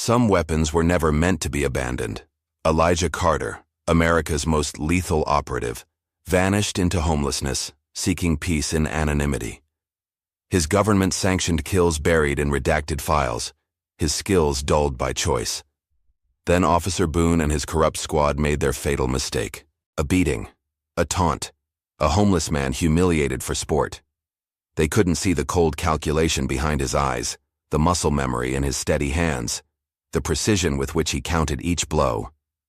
Some weapons were never meant to be abandoned. Elijah Carter, America's most lethal operative, vanished into homelessness, seeking peace in anonymity. His government-sanctioned kills buried in redacted files, his skills dulled by choice. Then Officer Boone and his corrupt squad made their fatal mistake. A beating, a taunt, a homeless man humiliated for sport. They couldn't see the cold calculation behind his eyes, the muscle memory in his steady hands, the precision with which he counted each blow.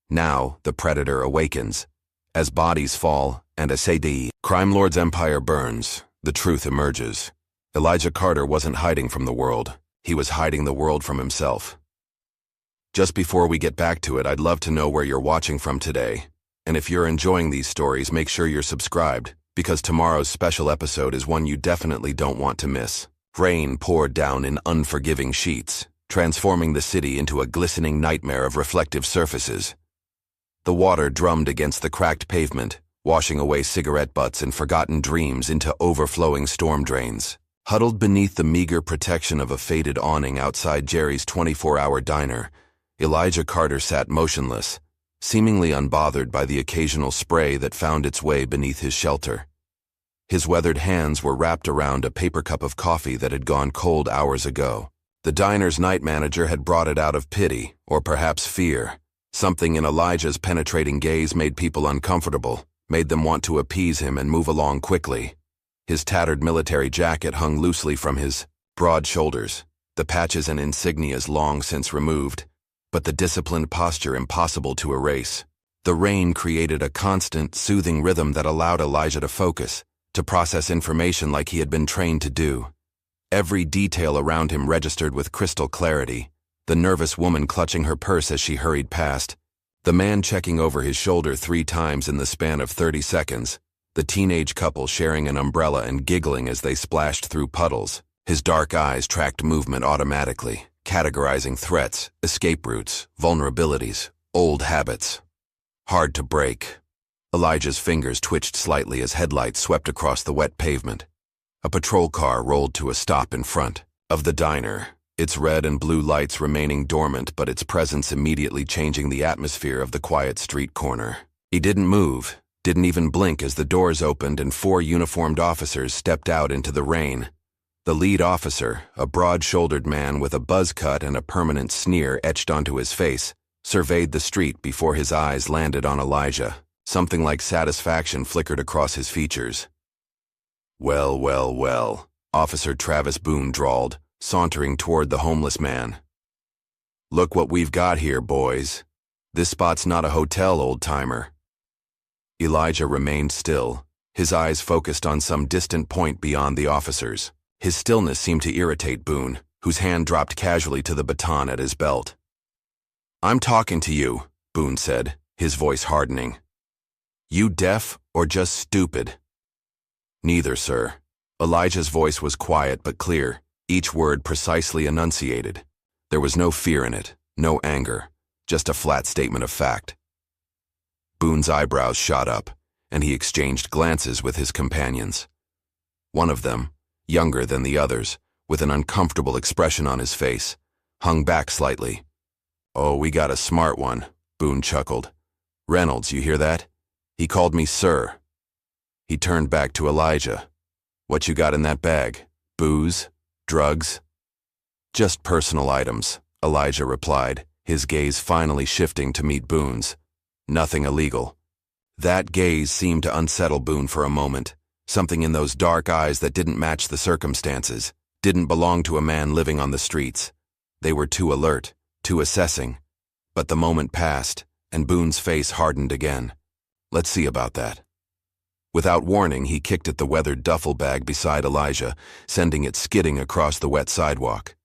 Now, the predator awakens. As bodies fall, and as the crime lord's empire burns, the truth emerges. Elijah Carter wasn't hiding from the world. He was hiding the world from himself. Just before we get back to it, I'd love to know where you're watching from today. And if you're enjoying these stories, make sure you're subscribed, because tomorrow's special episode is one you definitely don't want to miss. Rain poured down in unforgiving sheets, transforming the city into a glistening nightmare of reflective surfaces. The water drummed against the cracked pavement, washing away cigarette butts and forgotten dreams into overflowing storm drains. Huddled beneath the meager protection of a faded awning outside Jerry's 24-hour diner, Elijah Carter sat motionless, seemingly unbothered by the occasional spray that found its way beneath his shelter. His weathered hands were wrapped around a paper cup of coffee that had gone cold hours ago. The diner's night manager had brought it out of pity, or perhaps fear. Something in Elijah's penetrating gaze made people uncomfortable, made them want to appease him and move along quickly. His tattered military jacket hung loosely from his broad shoulders, the patches and insignias long since removed, but the disciplined posture impossible to erase. The rain created a constant, soothing rhythm that allowed Elijah to focus, to process information like he had been trained to do. Every detail around him registered with crystal clarity: the nervous woman clutching her purse as she hurried past, the man checking over his shoulder 3 times in the span of 30 seconds, the teenage couple sharing an umbrella and giggling as they splashed through puddles. His dark eyes tracked movement automatically, categorizing threats, escape routes, vulnerabilities, old habits. Hard to break. Elijah's fingers twitched slightly as headlights swept across the wet pavement. A patrol car rolled to a stop in front of the diner, its red and blue lights remaining dormant but its presence immediately changing the atmosphere of the quiet street corner. He didn't move, didn't even blink as the doors opened and 4 uniformed officers stepped out into the rain. The lead officer, a broad-shouldered man with a buzz cut and a permanent sneer etched onto his face, surveyed the street before his eyes landed on Elijah. Something like satisfaction flickered across his features. "Well, well, well," Officer Travis Boone drawled, sauntering toward the homeless man. "Look what we've got here, boys. This spot's not a hotel, old-timer." Elijah remained still, his eyes focused on some distant point beyond the officers. His stillness seemed to irritate Boone, whose hand dropped casually to the baton at his belt. "I'm talking to you," Boone said, his voice hardening. "You deaf or just stupid?" "Neither, sir." Elijah's voice was quiet but clear, each word precisely enunciated. There was no fear in it, no anger, just a flat statement of fact. Boone's eyebrows shot up, and he exchanged glances with his companions. One of them, younger than the others, with an uncomfortable expression on his face, hung back slightly. "Oh, we got a smart one," Boone chuckled. "Reynolds, you hear that? He called me sir." He turned back to Elijah. "What you got in that bag? Booze? Drugs?" "Just personal items," Elijah replied, his gaze finally shifting to meet Boone's. "Nothing illegal." That gaze seemed to unsettle Boone for a moment. Something in those dark eyes that didn't match the circumstances, didn't belong to a man living on the streets. They were too alert, too assessing. But the moment passed, and Boone's face hardened again. "Let's see about that." Without warning, he kicked at the weathered duffel bag beside Elijah, sending it skidding across the wet sidewalk.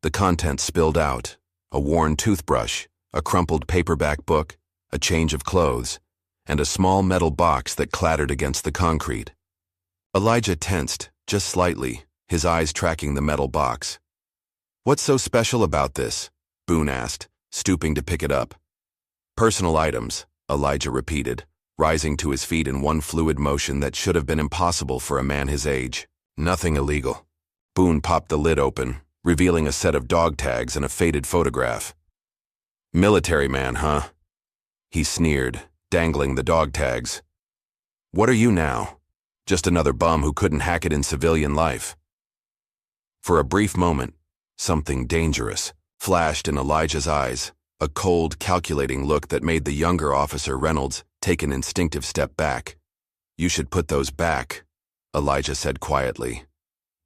The contents spilled out: a worn toothbrush, a crumpled paperback book, a change of clothes, and a small metal box that clattered against the concrete. Elijah tensed, just slightly, his eyes tracking the metal box. "What's so special about this?" Boone asked, stooping to pick it up. "Personal items," Elijah repeated, rising to his feet in one fluid motion that should have been impossible for a man his age. "Nothing illegal." Boone popped the lid open, revealing a set of dog tags and a faded photograph. "Military man, huh?" he sneered, dangling the dog tags. "What are you now? Just another bum who couldn't hack it in civilian life." For a brief moment, something dangerous flashed in Elijah's eyes, a cold, calculating look that made the younger officer Reynolds take an instinctive step back. "You should put those back," Elijah said quietly.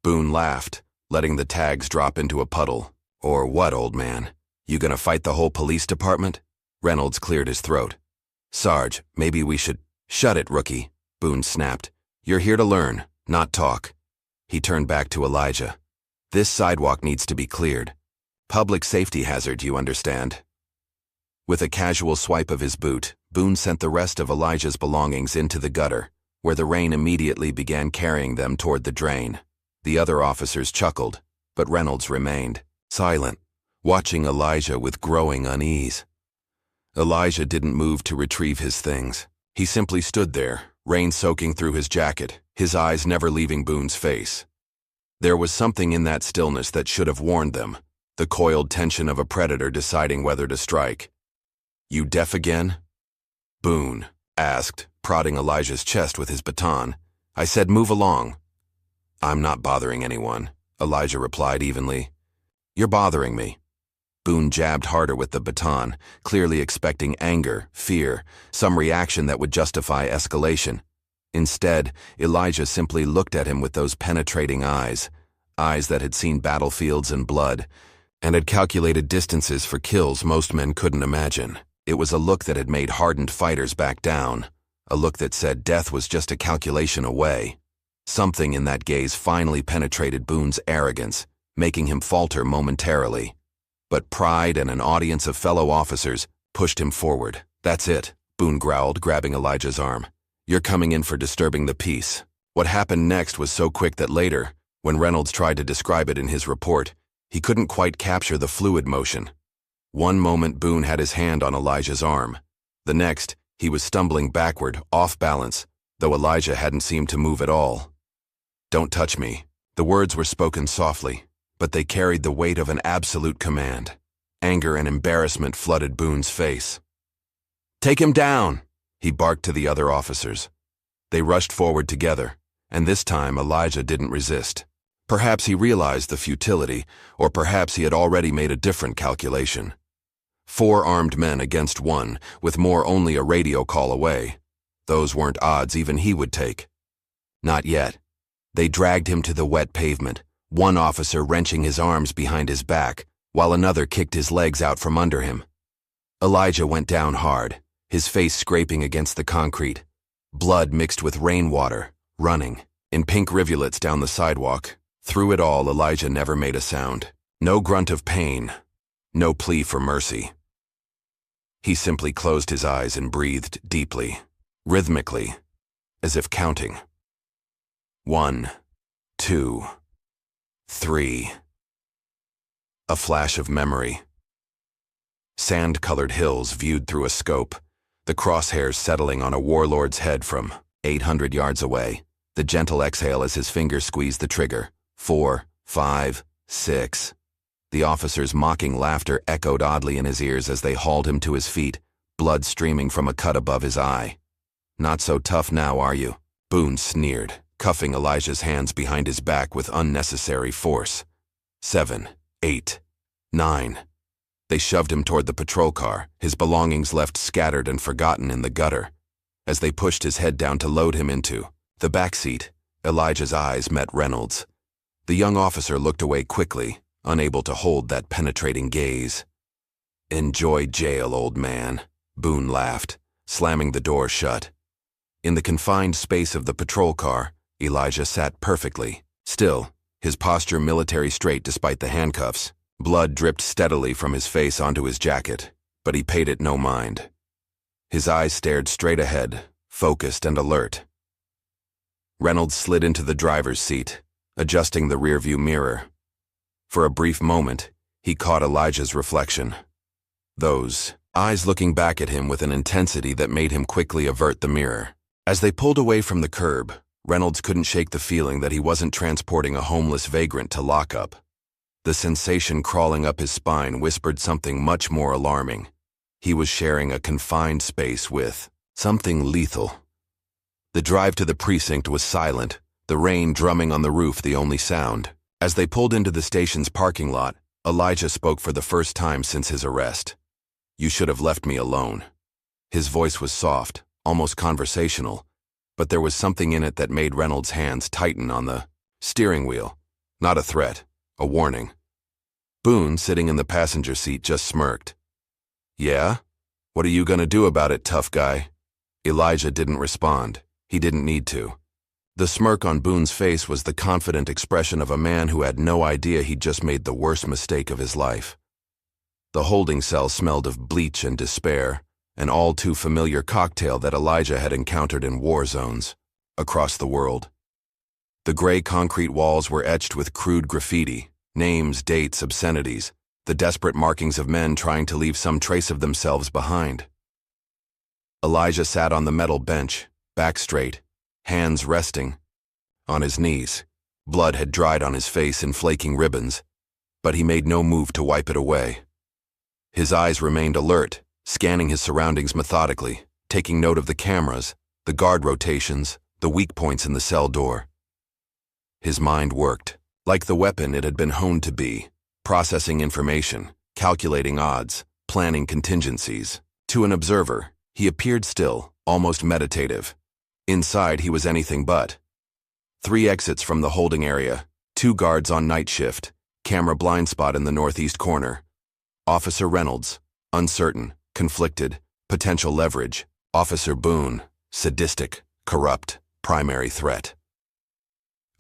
Boone laughed, letting the tags drop into a puddle. "Or what, old man? You gonna fight the whole police department?" Reynolds cleared his throat. "Sarge, maybe we should—" "Shut it, rookie," Boone snapped. "You're here to learn, not talk." He turned back to Elijah. "This sidewalk needs to be cleared. Public safety hazard, you understand?" With a casual swipe of his boot, Boone sent the rest of Elijah's belongings into the gutter, where the rain immediately began carrying them toward the drain. The other officers chuckled, but Reynolds remained silent, watching Elijah with growing unease. Elijah didn't move to retrieve his things. He simply stood there, rain soaking through his jacket, his eyes never leaving Boone's face. There was something in that stillness that should have warned them, the coiled tension of a predator deciding whether to strike. "You deaf again?" Boone asked, prodding Elijah's chest with his baton. "I said move along." "I'm not bothering anyone," Elijah replied evenly. "You're bothering me." Boone jabbed harder with the baton, clearly expecting anger, fear, some reaction that would justify escalation. Instead, Elijah simply looked at him with those penetrating eyes that had seen battlefields and blood, and had calculated distances for kills most men couldn't imagine. It was a look that had made hardened fighters back down, a look that said death was just a calculation away. Something in that gaze finally penetrated Boone's arrogance, making him falter momentarily. But pride and an audience of fellow officers pushed him forward. "That's it," Boone growled, grabbing Elijah's arm. "You're coming in for disturbing the peace." What happened next was so quick that later, when Reynolds tried to describe it in his report, he couldn't quite capture the fluid motion. One moment Boone had his hand on Elijah's arm. The next, he was stumbling backward, off balance, though Elijah hadn't seemed to move at all. "Don't touch me." The words were spoken softly, but they carried the weight of an absolute command. Anger and embarrassment flooded Boone's face. "Take him down," he barked to the other officers. They rushed forward together, and this time Elijah didn't resist. Perhaps he realized the futility, or perhaps he had already made a different calculation. 4 armed men against 1, with more only a radio call away. Those weren't odds even he would take. Not yet. They dragged him to the wet pavement, one officer wrenching his arms behind his back, while another kicked his legs out from under him. Elijah went down hard, his face scraping against the concrete. Blood mixed with rainwater, running, in pink rivulets down the sidewalk. Through it all, Elijah never made a sound. No grunt of pain, no plea for mercy. He simply closed his eyes and breathed deeply, rhythmically, as if counting. 1, 2, 3. A flash of memory. Sand-colored hills viewed through a scope, the crosshairs settling on a warlord's head from 800 yards away, the gentle exhale as his fingers squeezed the trigger. 4, 5, 6. The officer's mocking laughter echoed oddly in his ears as they hauled him to his feet, blood streaming from a cut above his eye. "Not so tough now, are you?" Boone sneered, cuffing Elijah's hands behind his back with unnecessary force. 7, 8, 9. They shoved him toward the patrol car, his belongings left scattered and forgotten in the gutter. As they pushed his head down to load him into the back seat, Elijah's eyes met Reynolds'. The young officer looked away quickly, unable to hold that penetrating gaze. "Enjoy jail, old man," Boone laughed, slamming the door shut. In the confined space of the patrol car, Elijah sat perfectly, still, his posture military straight despite the handcuffs. Blood dripped steadily from his face onto his jacket, but he paid it no mind. His eyes stared straight ahead, focused and alert. Reynolds slid into the driver's seat, adjusting the rearview mirror. For a brief moment, he caught Elijah's reflection. Those eyes looking back at him with an intensity that made him quickly avert the mirror. As they pulled away from the curb, Reynolds couldn't shake the feeling that he wasn't transporting a homeless vagrant to lockup. The sensation crawling up his spine whispered something much more alarming. He was sharing a confined space with something lethal. The drive to the precinct was silent, the rain drumming on the roof the only sound. As they pulled into the station's parking lot, Elijah spoke for the first time since his arrest. "You should have left me alone." His voice was soft, almost conversational, but there was something in it that made Reynolds' hands tighten on the steering wheel. Not a threat, a warning. Boone, sitting in the passenger seat, just smirked. "Yeah? What are you gonna do about it, tough guy?" Elijah didn't respond. He didn't need to. The smirk on Boone's face was the confident expression of a man who had no idea he'd just made the worst mistake of his life. The holding cell smelled of bleach and despair, an all-too-familiar cocktail that Elijah had encountered in war zones across the world. The gray concrete walls were etched with crude graffiti, names, dates, obscenities, the desperate markings of men trying to leave some trace of themselves behind. Elijah sat on the metal bench, back straight, hands resting on his knees. Blood had dried on his face in flaking ribbons, but he made no move to wipe it away. His eyes remained alert, scanning his surroundings methodically, taking note of the cameras, the guard rotations, the weak points in the cell door. His mind worked, like the weapon it had been honed to be, processing information, calculating odds, planning contingencies. To an observer, he appeared still, almost meditative. Inside, he was anything but. 3 exits from the holding area, 2 guards on night shift, camera blind spot in the northeast corner. Officer Reynolds, uncertain, conflicted, potential leverage. Officer Boone, sadistic, corrupt, primary threat.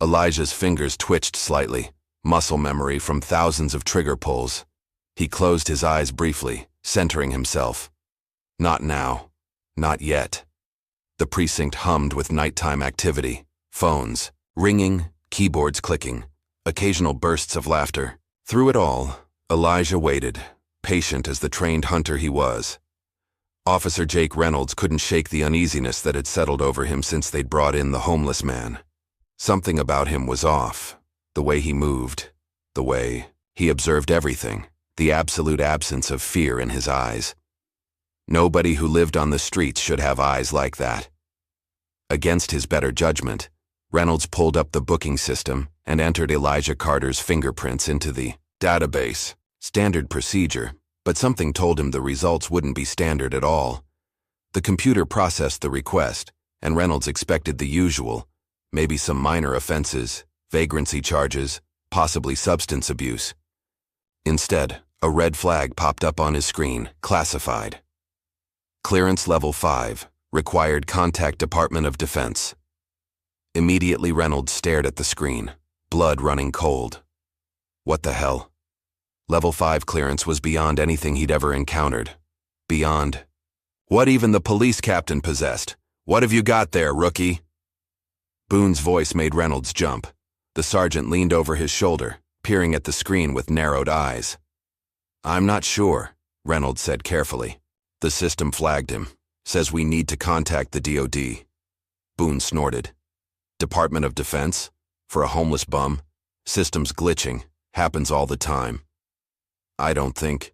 Elijah's fingers twitched slightly, muscle memory from thousands of trigger pulls. He closed his eyes briefly, centering himself. Not now. Not yet. The precinct hummed with nighttime activity, phones ringing, keyboards clicking, occasional bursts of laughter. Through it all, Elijah waited, patient as the trained hunter he was. Officer Jake Reynolds couldn't shake the uneasiness that had settled over him since they'd brought in the homeless man. Something about him was off. The way he moved, the way he observed everything, the absolute absence of fear in his eyes. Nobody who lived on the streets should have eyes like that. Against his better judgment, Reynolds pulled up the booking system and entered Elijah Carter's fingerprints into the database. Standard procedure, but something told him the results wouldn't be standard at all. The computer processed the request, and Reynolds expected the usual, maybe some minor offenses, vagrancy charges, possibly substance abuse. Instead, a red flag popped up on his screen, classified. Clearance Level 5, required contact Department of Defense. Immediately Reynolds stared at the screen, blood running cold. What the hell? Level 5 clearance was beyond anything he'd ever encountered. Beyond what even the police captain possessed. "What have you got there, rookie?" Boone's voice made Reynolds jump. The sergeant leaned over his shoulder, peering at the screen with narrowed eyes. "I'm not sure," Reynolds said carefully. "The system flagged him. Says we need to contact the DOD. Boone snorted. "Department of Defense? For a homeless bum? System's glitching. Happens all the time." "I don't think."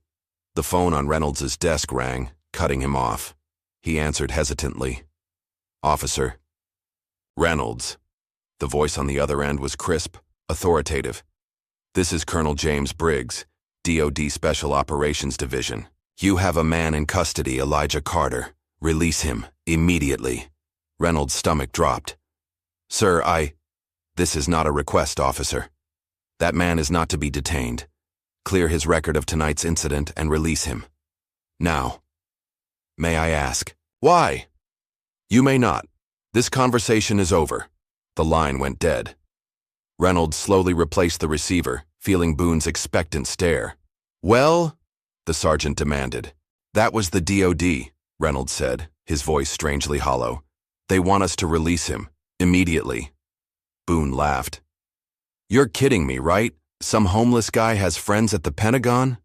The phone on Reynolds' desk rang, cutting him off. He answered hesitantly. "Officer." "Reynolds." The voice on the other end was crisp, authoritative. "This is Colonel James Briggs, DOD Special Operations Division. You have a man in custody, Elijah Carter. Release him, immediately." Reynolds' stomach dropped. "Sir, This is not a request, officer. That man is not to be detained. Clear his record of tonight's incident and release him. Now." "May I ask, why?" "You may not. This conversation is over." The line went dead. Reynolds slowly replaced the receiver, feeling Boone's expectant stare. "Well?" the sergeant demanded. "That was the DOD," Reynolds said, his voice strangely hollow. "They want us to release him, immediately." Boone laughed. "You're kidding me, right? Some homeless guy has friends at the Pentagon?"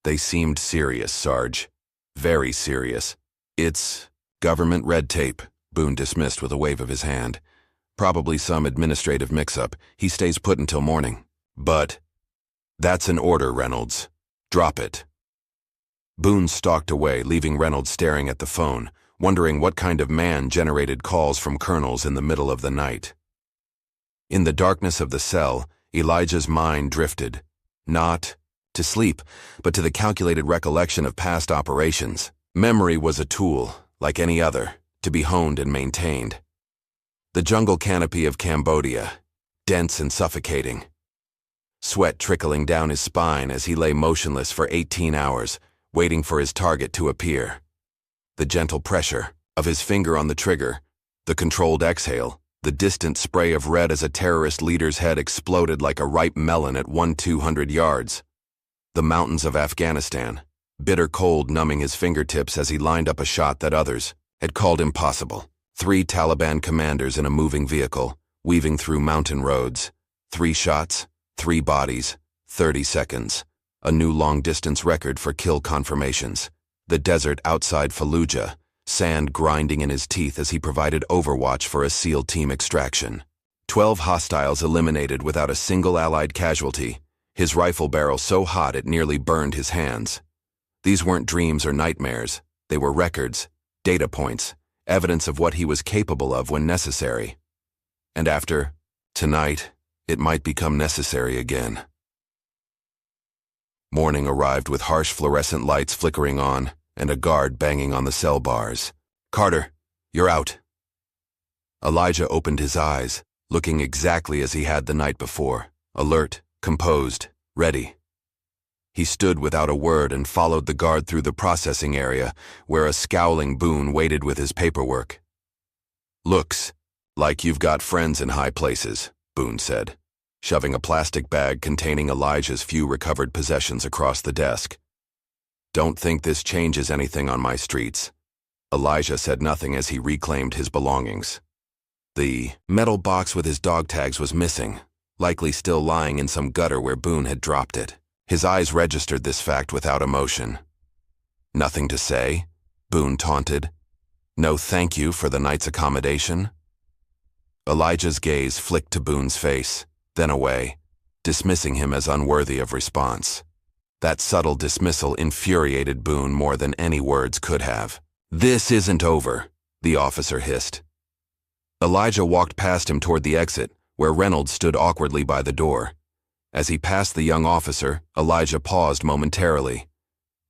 "They seemed serious, Sarge. Very serious. It's government red tape," Boone dismissed with a wave of his hand. "Probably some administrative mix-up. He stays put until morning." "But..." "That's an order, Reynolds. Drop it." Boone stalked away, leaving Reynolds staring at the phone, wondering what kind of man generated calls from colonels in the middle of the night. In the darkness of the cell, Elijah's mind drifted, not to sleep, but to the calculated recollection of past operations. Memory was a tool, like any other, to be honed and maintained. The jungle canopy of Cambodia, dense and suffocating. Sweat trickling down his spine as he lay motionless for 18 hours, waiting for his target to appear. The gentle pressure of his finger on the trigger, the controlled exhale, the distant spray of red as a terrorist leader's head exploded like a ripe melon at 200 yards. The mountains of Afghanistan, bitter cold numbing his fingertips as he lined up a shot that others had called impossible. 3 Taliban commanders in a moving vehicle, weaving through mountain roads. 3 shots, 3 bodies, 30 seconds. A new long-distance record for kill confirmations. The desert outside Fallujah, sand grinding in his teeth as he provided overwatch for a SEAL team extraction. 12 hostiles eliminated without a single Allied casualty, his rifle barrel so hot it nearly burned his hands. These weren't dreams or nightmares. They were records, data points, evidence of what he was capable of when necessary. And after tonight, it might become necessary again. Morning arrived with harsh fluorescent lights flickering on and a guard banging on the cell bars. "Carter, you're out." Elijah opened his eyes, looking exactly as he had the night before, alert, composed, ready. He stood without a word and followed the guard through the processing area, where a scowling Boone waited with his paperwork. "Looks like you've got friends in high places," Boone said, shoving a plastic bag containing Elijah's few recovered possessions across the desk. "Don't think this changes anything on my streets." Elijah said nothing as he reclaimed his belongings. The metal box with his dog tags was missing, likely still lying in some gutter where Boone had dropped it. His eyes registered this fact without emotion. "Nothing to say?" Boone taunted. "No thank you for the night's accommodation?" Elijah's gaze flicked to Boone's face, then away, dismissing him as unworthy of response. That subtle dismissal infuriated Boone more than any words could have. "This isn't over," the officer hissed. Elijah walked past him toward the exit, where Reynolds stood awkwardly by the door. As he passed the young officer, Elijah paused momentarily.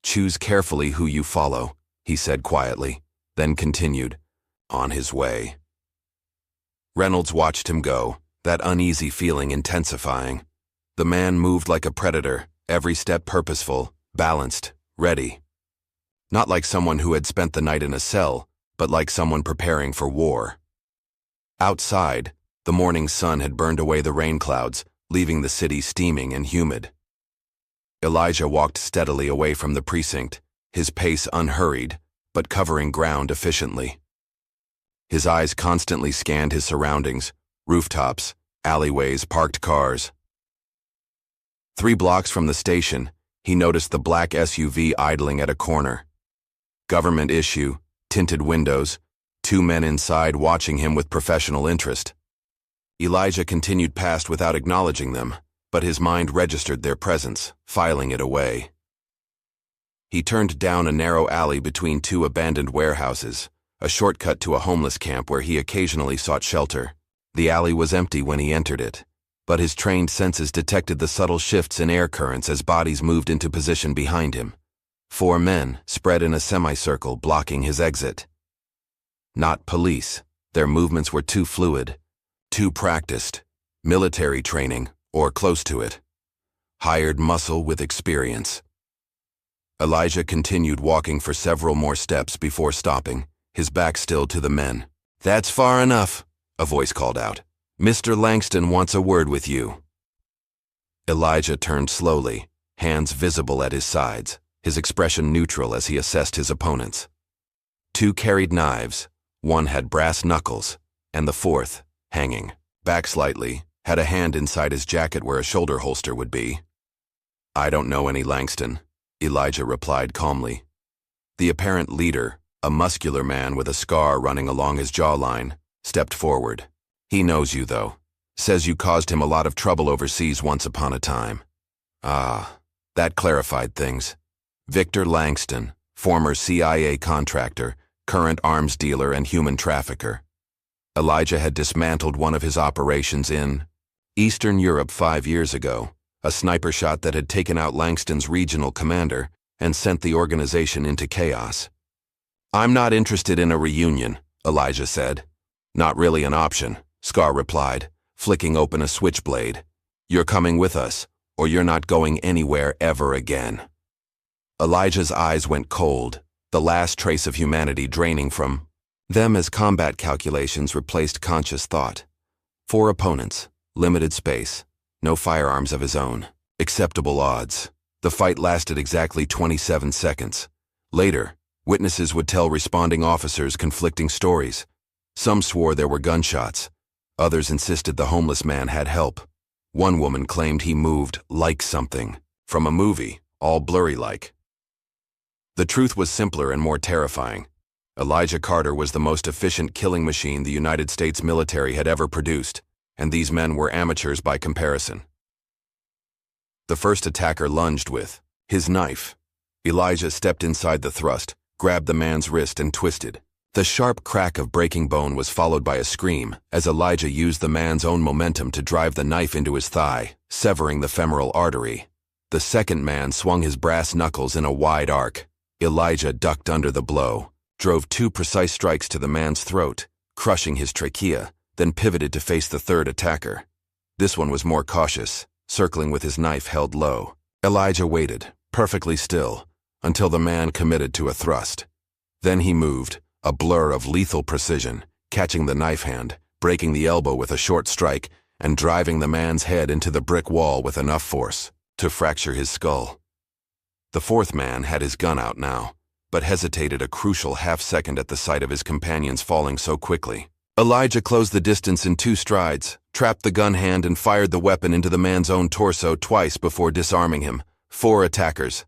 "Choose carefully who you follow," he said quietly, then continued, "On his way." Reynolds watched him go, that uneasy feeling intensifying. The man moved like a predator, every step purposeful, balanced, ready. Not like someone who had spent the night in a cell, but like someone preparing for war. Outside, the morning sun had burned away the rain clouds, leaving the city steaming and humid. Elijah walked steadily away from the precinct, his pace unhurried, but covering ground efficiently. His eyes constantly scanned his surroundings, rooftops, alleyways, parked cars. 3 blocks from the station, he noticed the black SUV idling at a corner. Government issue, tinted windows, 2 men inside watching him with professional interest. Elijah continued past without acknowledging them, but his mind registered their presence, filing it away. He turned down a narrow alley between 2 abandoned warehouses, a shortcut to a homeless camp where he occasionally sought shelter. The alley was empty when he entered it, but his trained senses detected the subtle shifts in air currents as bodies moved into position behind him. 4 men spread in a semicircle blocking his exit. Not police. Their movements were too fluid, too practiced, military training, or close to it. Hired muscle with experience. Elijah continued walking for several more steps before stopping, his back still to the men. "That's far enough," a voice called out. "Mr. Langston wants a word with you." Elijah turned slowly, hands visible at his sides, his expression neutral as he assessed his opponents. 2 carried knives, 1 had brass knuckles, and the 4th, hanging back slightly, had a hand inside his jacket where a shoulder holster would be. "I don't know any Langston," Elijah replied calmly. The apparent leader, a muscular man with a scar running along his jawline, stepped forward. "He knows you, though. Says you caused him a lot of trouble overseas once upon a time." Ah, that clarified things. Victor Langston, former CIA contractor, current arms dealer and human trafficker. Elijah had dismantled one of his operations in Eastern Europe 5 years ago, a sniper shot that had taken out Langston's regional commander and sent the organization into chaos. "I'm not interested in a reunion," Elijah said. "Not really an option," Scar replied, flicking open a switchblade. "You're coming with us, or you're not going anywhere ever again." Elijah's eyes went cold, the last trace of humanity draining from them as combat calculations replaced conscious thought. 4 opponents, limited space, no firearms of his own, acceptable odds. The fight lasted exactly 27 seconds. Later, witnesses would tell responding officers conflicting stories. Some swore there were gunshots. Others insisted the homeless man had help. One woman claimed he moved like something, from a movie, all blurry-like. The truth was simpler and more terrifying. Elijah Carter was the most efficient killing machine the United States military had ever produced, and these men were amateurs by comparison. The first attacker lunged with his knife. Elijah stepped inside the thrust, grabbed the man's wrist and twisted. The sharp crack of breaking bone was followed by a scream as Elijah used the man's own momentum to drive the knife into his thigh, severing the femoral artery. The second man swung his brass knuckles in a wide arc. Elijah ducked under the blow, drove 2 precise strikes to the man's throat, crushing his trachea, then pivoted to face the third attacker. This one was more cautious, circling with his knife held low. Elijah waited, perfectly still, until the man committed to a thrust. Then he moved, a blur of lethal precision, catching the knife hand, breaking the elbow with a short strike, and driving the man's head into the brick wall with enough force to fracture his skull. The fourth man had his gun out now, but hesitated a crucial half-second at the sight of his companions falling so quickly. Elijah closed the distance in 2 strides, trapped the gun hand and fired the weapon into the man's own torso twice before disarming him. 4 attackers.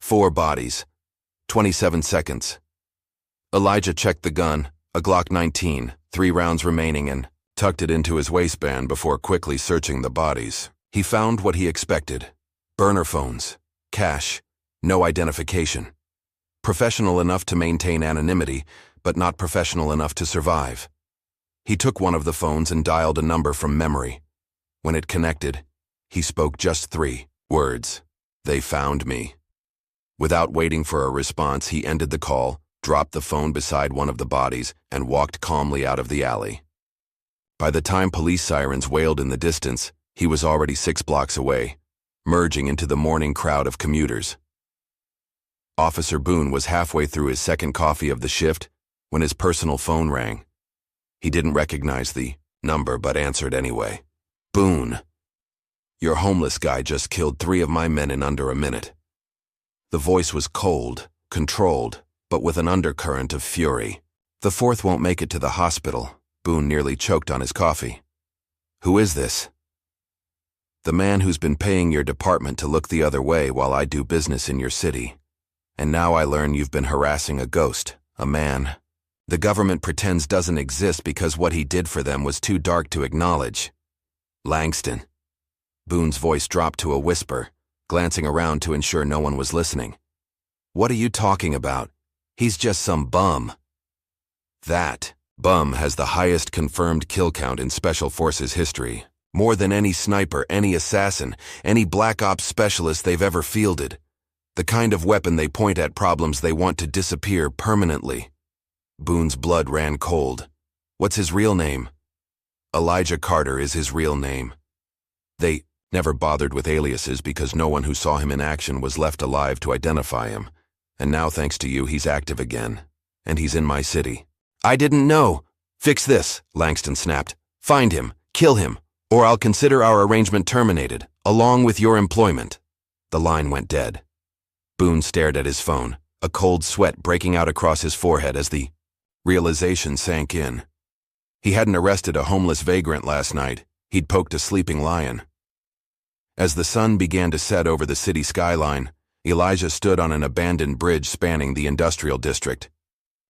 4 bodies. 27 seconds. Elijah checked the gun, a Glock 19, 3 rounds remaining, and tucked it into his waistband before quickly searching the bodies. He found what he expected. Burner phones. Cash. No identification. Professional enough to maintain anonymity, but not professional enough to survive. He took one of the phones and dialed a number from memory. When it connected, he spoke just 3 words. "They found me." Without waiting for a response, he ended the call, dropped the phone beside one of the bodies, and walked calmly out of the alley. By the time police sirens wailed in the distance, he was already 6 blocks away, merging into the morning crowd of commuters. Officer Boone was halfway through his second coffee of the shift when his personal phone rang. He didn't recognize the number but answered anyway. "Boone, your homeless guy just killed 3 of my men in under a minute." The voice was cold, controlled, but with an undercurrent of fury. "The 4th won't make it to the hospital." Boone nearly choked on his coffee. "Who is this?" "The man who's been paying your department to look the other way while I do business in your city. And now I learn you've been harassing a ghost, a man the government pretends doesn't exist because what he did for them was too dark to acknowledge. Langston." Boone's voice dropped to a whisper, glancing around to ensure no one was listening. "What are you talking about? He's just some bum." "That bum has the highest confirmed kill count in Special Forces history. More than any sniper, any assassin, any black ops specialist they've ever fielded. The kind of weapon they point at problems they want to disappear permanently." Boone's blood ran cold. "What's his real name?" "Elijah Carter is his real name. They never bothered with aliases because no one who saw him in action was left alive to identify him. And now, thanks to you, he's active again. And he's in my city." "I didn't know." "Fix this," Langston snapped. "Find him, kill him, or I'll consider our arrangement terminated, along with your employment." The line went dead. Boone stared at his phone, a cold sweat breaking out across his forehead as the realization sank in. He hadn't arrested a homeless vagrant last night. He'd poked a sleeping lion. As the sun began to set over the city skyline, Elijah stood on an abandoned bridge spanning the industrial district.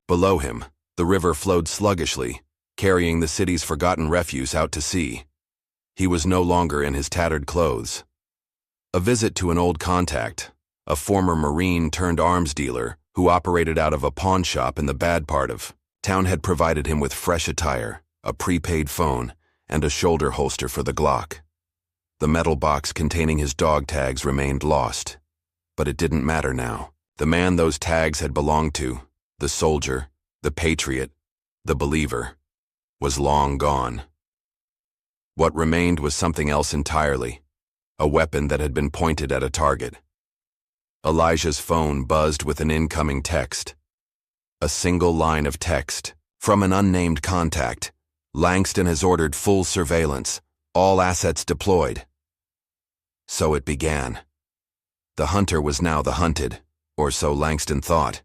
Below him, the river flowed sluggishly, carrying the city's forgotten refuse out to sea. He was no longer in his tattered clothes. A visit to an old contact, a former Marine turned arms dealer who operated out of a pawn shop in the bad part of town, had provided him with fresh attire, a prepaid phone, and a shoulder holster for the Glock. The metal box containing his dog tags remained lost. But it didn't matter now. The man those tags had belonged to, the soldier, the patriot, the believer, was long gone. What remained was something else entirely, a weapon that had been pointed at a target. Elijah's phone buzzed with an incoming text. A single line of text, from an unnamed contact. Langston has ordered full surveillance, all assets deployed. So it began. The hunter was now the hunted, or so Langston thought.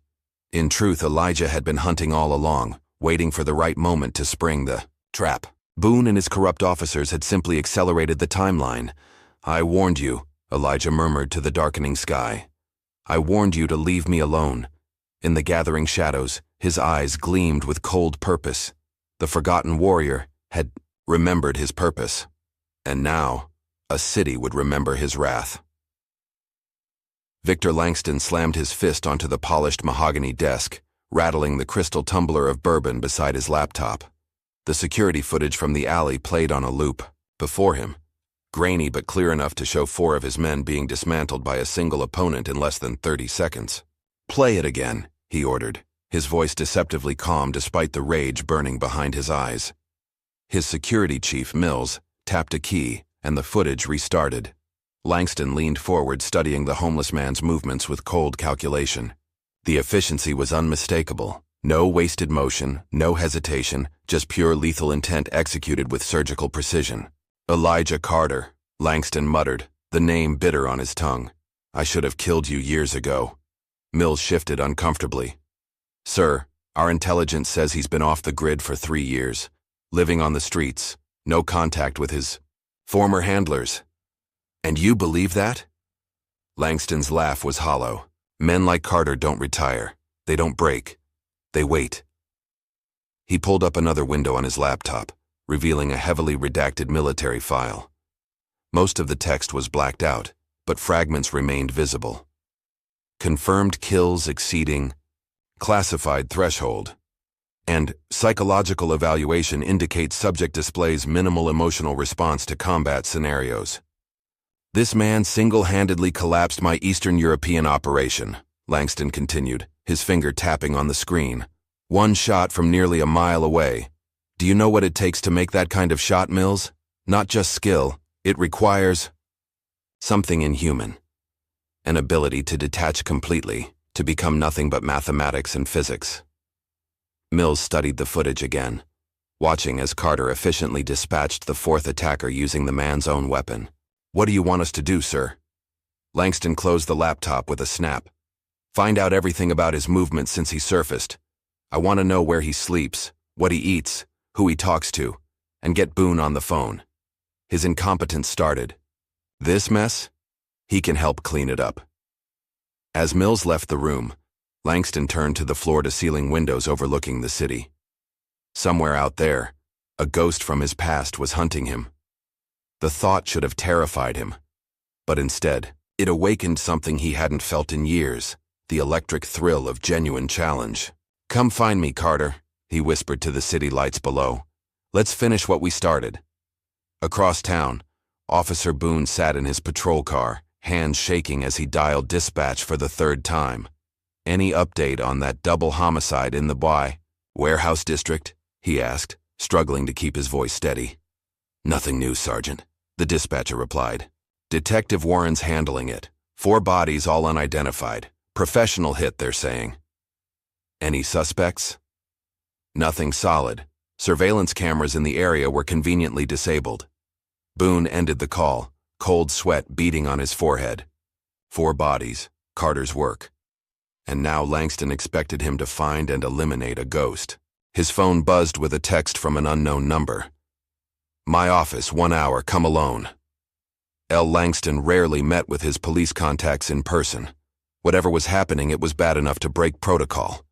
In truth, Elijah had been hunting all along, waiting for the right moment to spring the trap. Boone and his corrupt officers had simply accelerated the timeline. "I warned you," Elijah murmured to the darkening sky. "I warned you to leave me alone." In the gathering shadows, his eyes gleamed with cold purpose. The forgotten warrior had remembered his purpose. And now, a city would remember his wrath. Victor Langston slammed his fist onto the polished mahogany desk, rattling the crystal tumbler of bourbon beside his laptop. The security footage from the alley played on a loop before him, grainy but clear enough to show 4 of his men being dismantled by a single opponent in less than 30 seconds. "Play it again," he ordered, his voice deceptively calm despite the rage burning behind his eyes. His security chief, Mills, tapped a key, and the footage restarted. Langston leaned forward, studying the homeless man's movements with cold calculation. The efficiency was unmistakable. No wasted motion, no hesitation, just pure lethal intent executed with surgical precision. "Elijah Carter," Langston muttered, the name bitter on his tongue. "I should have killed you years ago." Mills shifted uncomfortably. "Sir, our intelligence says he's been off the grid for 3 years, living on the streets, no contact with his former handlers." "And you believe that?" Langston's laugh was hollow. "Men like Carter don't retire. They don't break. They wait." He pulled up another window on his laptop, revealing a heavily redacted military file. Most of the text was blacked out, but fragments remained visible. "Confirmed kills exceeding classified threshold," and "psychological evaluation indicates subject displays minimal emotional response to combat scenarios." "This man single-handedly collapsed my Eastern European operation," Langston continued, his finger tapping on the screen. "One shot from nearly a mile away. Do you know what it takes to make that kind of shot, Mills? Not just skill, it requires something inhuman. An ability to detach completely, to become nothing but mathematics and physics." Mills studied the footage again, watching as Carter efficiently dispatched the 4th attacker using the man's own weapon. "What do you want us to do, sir?" Langston closed the laptop with a snap. "Find out everything about his movements since he surfaced. I want to know where he sleeps, what he eats, who he talks to, and get Boone on the phone." His incompetence started. "This mess? He can help clean it up." As Mills left the room, Langston turned to the floor-to-ceiling windows overlooking the city. Somewhere out there, a ghost from his past was hunting him. The thought should have terrified him, but instead, it awakened something he hadn't felt in years, the electric thrill of genuine challenge. "Come find me, Carter," he whispered to the city lights below. "Let's finish what we started." Across town, Officer Boone sat in his patrol car, hands shaking as he dialed dispatch for the 3rd time. "Any update on that double homicide in the warehouse district?" he asked, struggling to keep his voice steady. "Nothing new, Sergeant," the dispatcher replied. "Detective Warren's handling it. 4 bodies, all unidentified. Professional hit, they're saying." "Any suspects?" "Nothing solid. Surveillance cameras in the area were conveniently disabled." Boone ended the call, cold sweat beading on his forehead. 4 bodies, Carter's work. And now Langston expected him to find and eliminate a ghost. His phone buzzed with a text from an unknown number. "My office, 1 hour, come alone." L. Langston rarely met with his police contacts in person. Whatever was happening, it was bad enough to break protocol.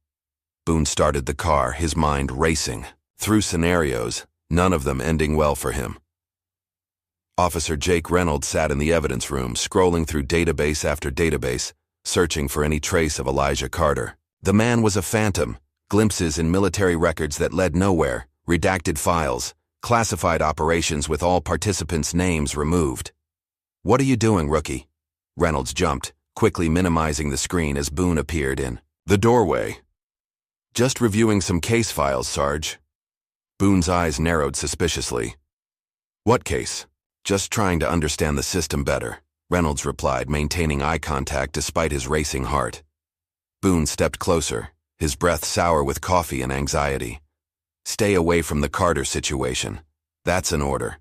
Boone started the car, his mind racing, through scenarios, none of them ending well for him. Officer Jake Reynolds sat in the evidence room, scrolling through database after database, searching for any trace of Elijah Carter. The man was a phantom, glimpses in military records that led nowhere, redacted files, classified operations with all participants' names removed. "What are you doing, rookie?" Reynolds jumped, quickly minimizing the screen as Boone appeared in the doorway. "Just reviewing some case files, Sarge." Boone's eyes narrowed suspiciously. "What case?" "Just trying to understand the system better," Reynolds replied, maintaining eye contact despite his racing heart. Boone stepped closer, his breath sour with coffee and anxiety. "Stay away from the Carter situation. That's an order.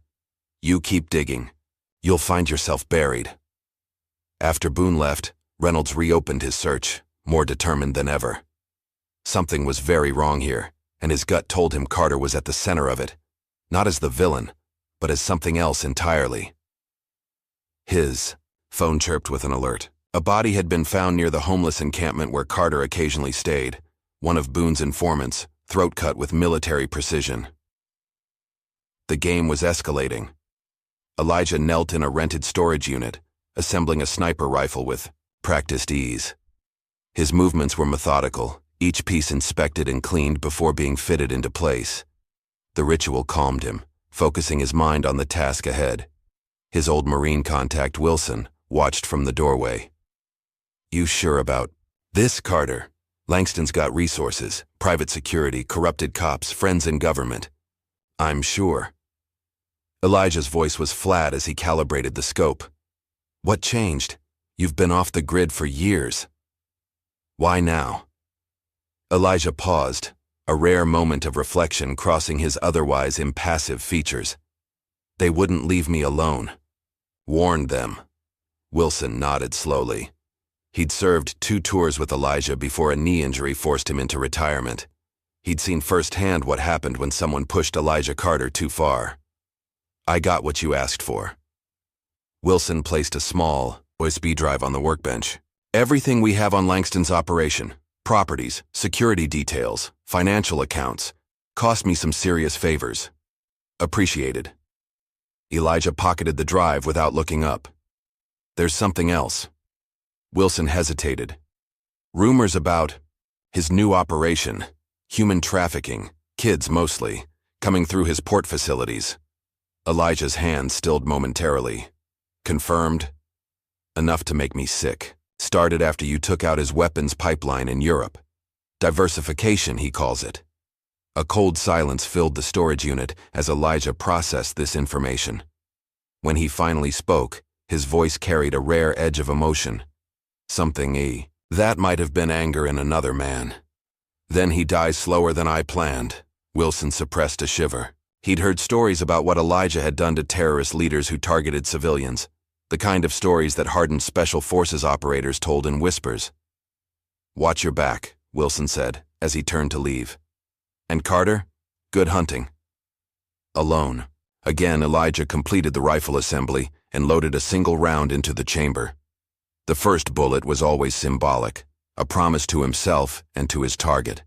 You keep digging. You'll find yourself buried." After Boone left, Reynolds reopened his search, more determined than ever. Something was very wrong here, and his gut told him Carter was at the center of it, not as the villain, but as something else entirely. His phone chirped with an alert. A body had been found near the homeless encampment where Carter occasionally stayed, one of Boone's informants, throat cut with military precision. The game was escalating. Elijah knelt in a rented storage unit, assembling a sniper rifle with practiced ease. His movements were methodical, each piece inspected and cleaned before being fitted into place. The ritual calmed him, focusing his mind on the task ahead. His old Marine contact, Wilson, watched from the doorway. "You sure about this, Carter? Langston's got resources, private security, corrupted cops, friends in government." "I'm sure." Elijah's voice was flat as he calibrated the scope. "What changed? You've been off the grid for years. Why now?" Elijah paused, a rare moment of reflection crossing his otherwise impassive features. "They wouldn't leave me alone. Warned them." Wilson nodded slowly. He'd served 2 tours with Elijah before a knee injury forced him into retirement. He'd seen firsthand what happened when someone pushed Elijah Carter too far. "I got what you asked for." Wilson placed a small USB drive on the workbench. "Everything we have on Langston's operation. Properties, security details, financial accounts. Cost me some serious favors. Appreciated." Elijah pocketed the drive without looking up. "There's something else." Wilson hesitated. "Rumors about his new operation, human trafficking, kids mostly, coming through his port facilities." Elijah's hand stilled momentarily. "Confirmed?" "Enough to make me sick. Started after you took out his weapons pipeline in Europe. Diversification, he calls it." A cold silence filled the storage unit as Elijah processed this information. When he finally spoke, his voice carried a rare edge of emotion. That might have been anger in another man. Then he dies slower than I planned." Wilson suppressed a shiver. He'd heard stories about what Elijah had done to terrorist leaders who targeted civilians, the kind of stories that hardened Special Forces operators told in whispers. "Watch your back," Wilson said, as he turned to leave. "And Carter, good hunting." Alone. Again, Elijah completed the rifle assembly and loaded a single round into the chamber. The first bullet was always symbolic, a promise to himself and to his target.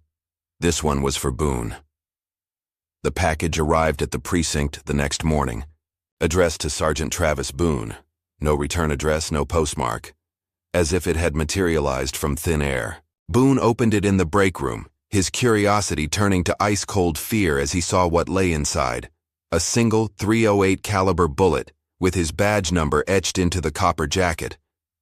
This one was for Boone. The package arrived at the precinct the next morning, addressed to Sergeant Travis Boone. No return address, no postmark. As if it had materialized from thin air. Boone opened it in the break room, his curiosity turning to ice-cold fear as he saw what lay inside. A single .308 caliber bullet, with his badge number etched into the copper jacket.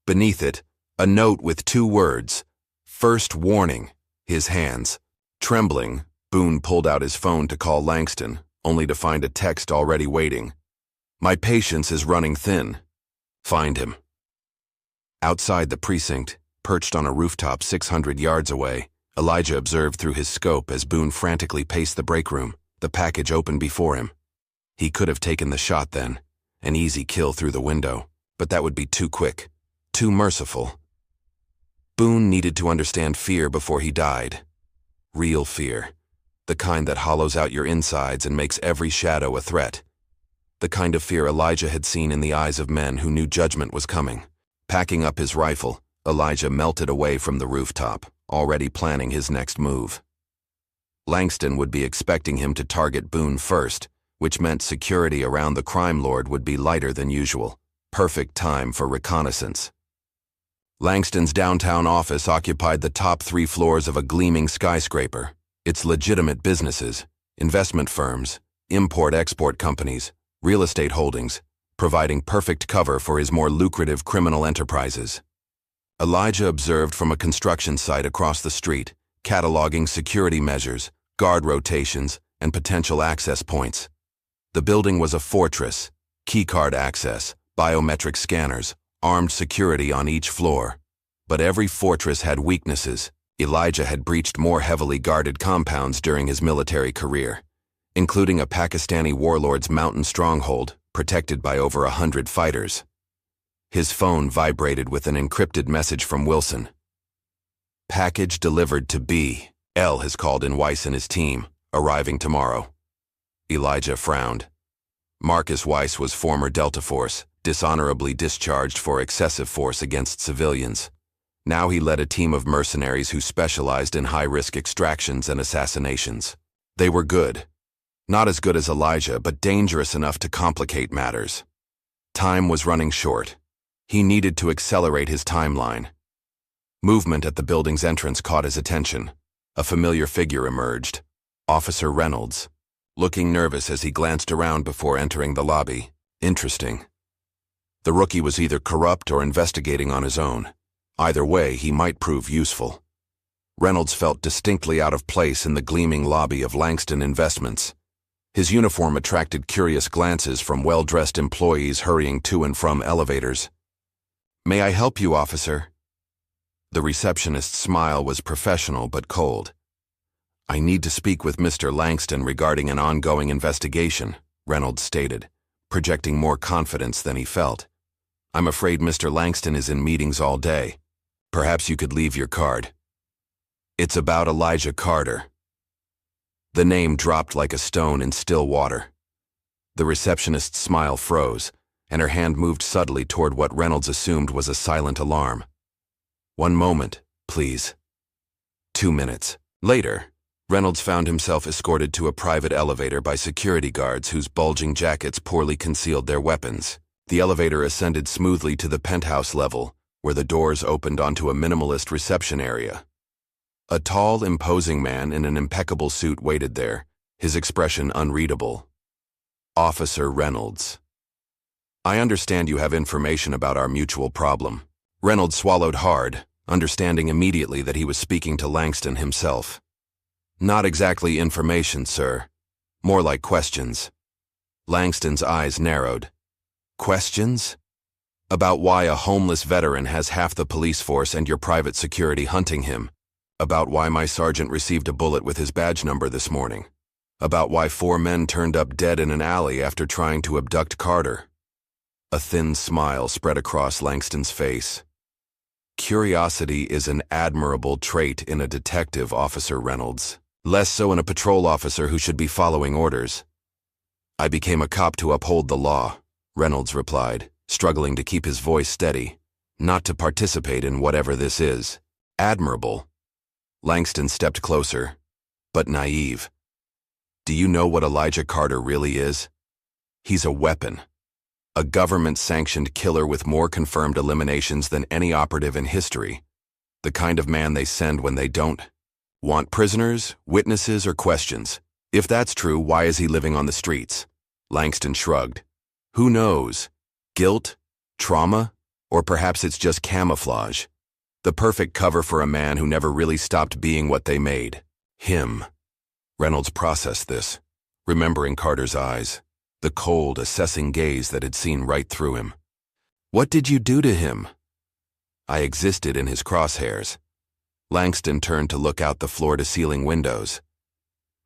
Beneath it, a note with 2 words, "First warning." His hands trembling, Boone pulled out his phone to call Langston, only to find a text already waiting. "My patience is running thin. Find him." Outside the precinct, perched on a rooftop 600 yards away, Elijah observed through his scope as Boone frantically paced the break room, the package open before him. He could have taken the shot then, an easy kill through the window, but that would be too quick, too merciful. Boone needed to understand fear before he died. Real fear. The kind that hollows out your insides and makes every shadow a threat. The kind of fear Elijah had seen in the eyes of men who knew judgment was coming. Packing up his rifle, Elijah melted away from the rooftop, already planning his next move. Langston would be expecting him to target Boone first, which meant security around the crime lord would be lighter than usual. Perfect time for reconnaissance. Langston's downtown office occupied the top 3 floors of a gleaming skyscraper. Its legitimate businesses, investment firms, import-export companies, real estate holdings, providing perfect cover for his more lucrative criminal enterprises. Elijah observed from a construction site across the street, cataloging security measures, guard rotations, and potential access points. The building was a fortress, keycard access, biometric scanners, armed security on each floor. But every fortress had weaknesses. Elijah had breached more heavily guarded compounds during his military career, including a Pakistani warlord's mountain stronghold, protected by over 100 fighters. His phone vibrated with an encrypted message from Wilson. Package delivered to B. L has called in Weiss and his team, arriving tomorrow. Elijah frowned. Marcus Weiss was former Delta Force, dishonorably discharged for excessive force against civilians. Now he led a team of mercenaries who specialized in high-risk extractions and assassinations. They were good. Not as good as Elijah, but dangerous enough to complicate matters. Time was running short. He needed to accelerate his timeline. Movement at the building's entrance caught his attention. A familiar figure emerged. Officer Reynolds, looking nervous as he glanced around before entering the lobby. Interesting. The rookie was either corrupt or investigating on his own. Either way, he might prove useful. Reynolds felt distinctly out of place in the gleaming lobby of Langston Investments. His uniform attracted curious glances from well-dressed employees hurrying to and from elevators. "May I help you, officer?" The receptionist's smile was professional but cold. "I need to speak with Mr. Langston regarding an ongoing investigation," Reynolds stated, projecting more confidence than he felt. "I'm afraid Mr. Langston is in meetings all day. Perhaps you could leave your card." "It's about Elijah Carter." The name dropped like a stone in still water. The receptionist's smile froze, and her hand moved subtly toward what Reynolds assumed was a silent alarm. "1 moment, please." 2 minutes. Later, Reynolds found himself escorted to a private elevator by security guards whose bulging jackets poorly concealed their weapons. The elevator ascended smoothly to the penthouse level, where the doors opened onto a minimalist reception area. A tall, imposing man in an impeccable suit waited there, his expression unreadable. "Officer Reynolds. I understand you have information about our mutual problem." Reynolds swallowed hard, understanding immediately that he was speaking to Langston himself. "Not exactly information, sir. More like questions." Langston's eyes narrowed. "Questions? About why a homeless veteran has half the police force and your private security hunting him. About why my sergeant received a bullet with his badge number this morning. About why 4 men turned up dead in an alley after trying to abduct Carter." A thin smile spread across Langston's face. "Curiosity is an admirable trait in a detective, Officer Reynolds. Less so in a patrol officer who should be following orders." "I became a cop to uphold the law," Reynolds replied, struggling to keep his voice steady. "Not to participate in whatever this is." "Admirable." Langston stepped closer, but naive. "Do you know what Elijah Carter really is? He's a weapon. A government-sanctioned killer with more confirmed eliminations than any operative in history. The kind of man they send when they don't want prisoners, witnesses, or questions. If that's true, why is he living on the streets?" Langston shrugged. "Who knows? Guilt? Trauma? Or perhaps it's just camouflage. The perfect cover for a man who never really stopped being what they made. Him." Reynolds processed this, remembering Carter's eyes, the cold, assessing gaze that had seen right through him. "What did you do to him?" "I existed in his crosshairs." Langston turned to look out the floor-to-ceiling windows.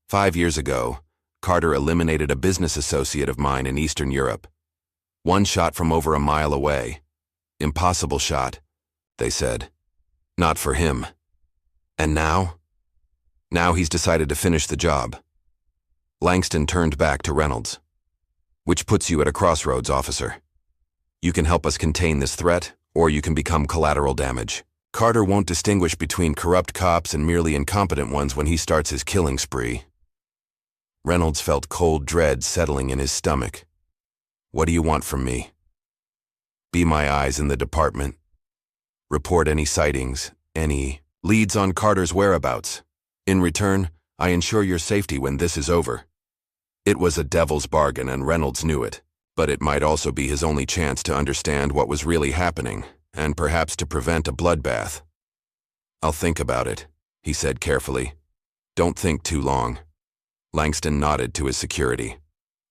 5 years ago, Carter eliminated a business associate of mine in Eastern Europe. One shot from over a mile away. Impossible shot, they said. Not for him. And now? Now he's decided to finish the job. Langston turned back to Reynolds. "Which puts you at a crossroads, officer. You can help us contain this threat, or you can become collateral damage. Carter won't distinguish between corrupt cops and merely incompetent ones when he starts his killing spree." Reynolds felt cold dread settling in his stomach. What do you want from me? Be my eyes in the department. Report any sightings, any leads on Carter's whereabouts. In return, I ensure your safety when this is over. It was a devil's bargain and Reynolds knew it, but it might also be his only chance to understand what was really happening, and perhaps to prevent a bloodbath. I'll think about it, he said carefully. Don't think too long. Langston nodded to his security.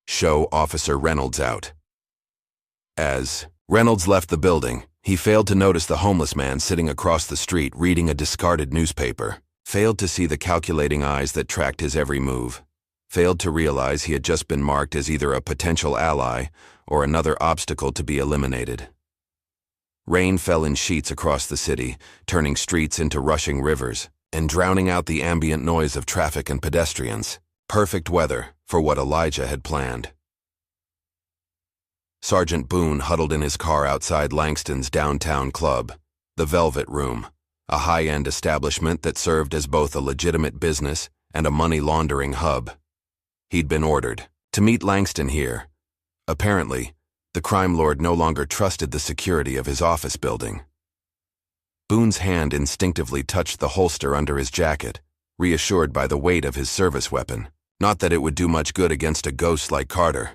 Show Officer Reynolds out. As Reynolds left the building, he failed to notice the homeless man sitting across the street reading a discarded newspaper, failed to see the calculating eyes that tracked his every move, failed to realize he had just been marked as either a potential ally or another obstacle to be eliminated. Rain fell in sheets across the city, turning streets into rushing rivers and drowning out the ambient noise of traffic and pedestrians. Perfect weather for what Elijah had planned. Sergeant Boone huddled in his car outside Langston's downtown club, the Velvet Room, a high-end establishment that served as both a legitimate business and a money-laundering hub. He'd been ordered to meet Langston here. Apparently, the crime lord no longer trusted the security of his office building. Boone's hand instinctively touched the holster under his jacket, reassured by the weight of his service weapon. Not that it would do much good against a ghost like Carter.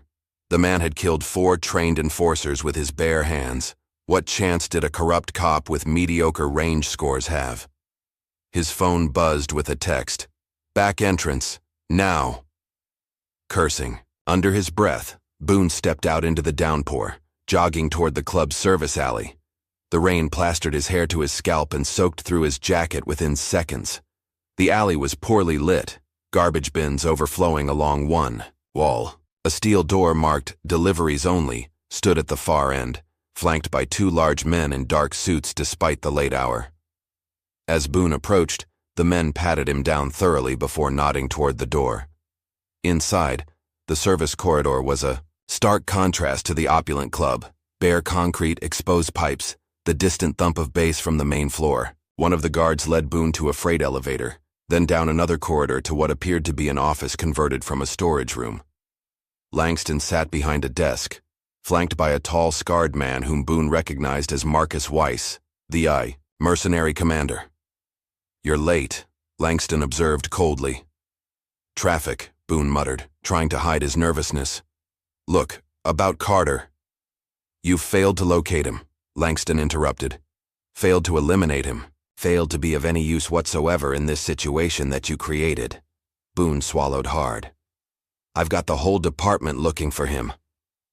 The man had killed 4 trained enforcers with his bare hands. What chance did a corrupt cop with mediocre range scores have? His phone buzzed with a text. Back entrance, now. Cursing, under his breath, Boone stepped out into the downpour, jogging toward the club's service alley. The rain plastered his hair to his scalp and soaked through his jacket within seconds. The alley was poorly lit, garbage bins overflowing along one wall. A steel door marked "Deliveries Only" stood at the far end, flanked by 2 large men in dark suits despite the late hour. As Boone approached, the men patted him down thoroughly before nodding toward the door. Inside, the service corridor was a stark contrast to the opulent club. Bare concrete, exposed pipes, the distant thump of bass from the main floor. One of the guards led Boone to a freight elevator, then down another corridor to what appeared to be an office converted from a storage room. Langston sat behind a desk, flanked by a tall, scarred man whom Boone recognized as Marcus Weiss, the mercenary commander. You're late, Langston observed coldly. Traffic, Boone muttered, trying to hide his nervousness. Look, about Carter. You've failed to locate him, Langston interrupted. Failed to eliminate him. Failed to be of any use whatsoever in this situation that you created. Boone swallowed hard. I've got the whole department looking for him.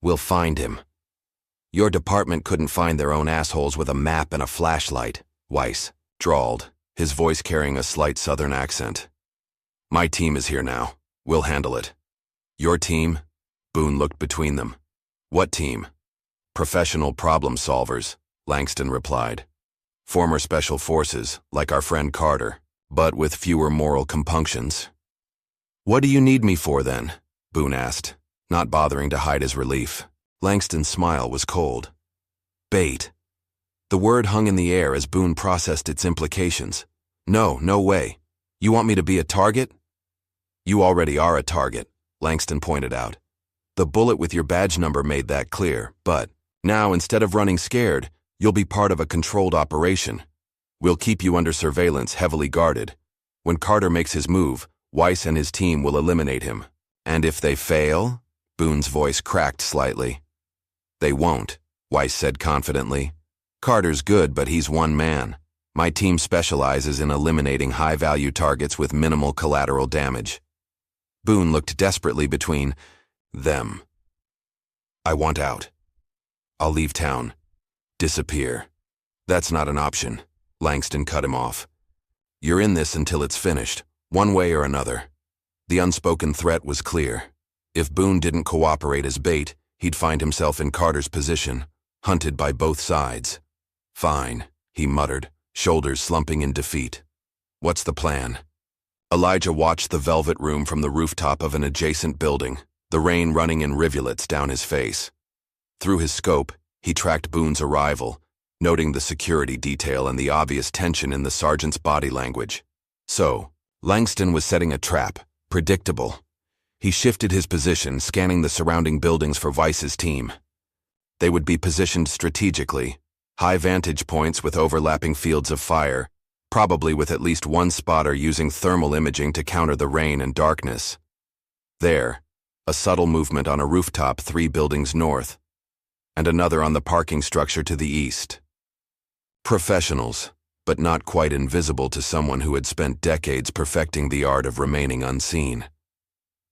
We'll find him. Your department couldn't find their own assholes with a map and a flashlight, Weiss drawled, his voice carrying a slight southern accent. My team is here now. We'll handle it. Your team? Boone looked between them. What team? Professional problem solvers, Langston replied. Former special forces, like our friend Carter, but with fewer moral compunctions. What do you need me for, then? Boone asked, not bothering to hide his relief. Langston's smile was cold. Bait. The word hung in the air as Boone processed its implications. No way. You want me to be a target? You already are a target, Langston pointed out. The bullet with your badge number made that clear, but now, instead of running scared, you'll be part of a controlled operation. We'll keep you under surveillance, heavily guarded. When Carter makes his move, Weiss and his team will eliminate him. And if they fail? Boone's voice cracked slightly. They won't, Weiss said confidently. Carter's good, but he's one man. My team specializes in eliminating high-value targets with minimal collateral damage. Boone looked desperately between them. I want out. I'll leave town. Disappear. That's not an option, Langston cut him off. You're in this until it's finished, one way or another. The unspoken threat was clear. If Boone didn't cooperate as bait, he'd find himself in Carter's position, hunted by both sides. Fine, he muttered, shoulders slumping in defeat. What's the plan? Elijah watched the Velvet Room from the rooftop of an adjacent building, the rain running in rivulets down his face. Through his scope, he tracked Boone's arrival, noting the security detail and the obvious tension in the sergeant's body language. So, Langston was setting a trap, predictable. He shifted his position, scanning the surrounding buildings for Weiss's team. They would be positioned strategically, high vantage points with overlapping fields of fire, probably with at least one spotter using thermal imaging to counter the rain and darkness. There, a subtle movement on a rooftop 3 buildings north, and another on the parking structure to the east. Professionals, but not quite invisible to someone who had spent decades perfecting the art of remaining unseen.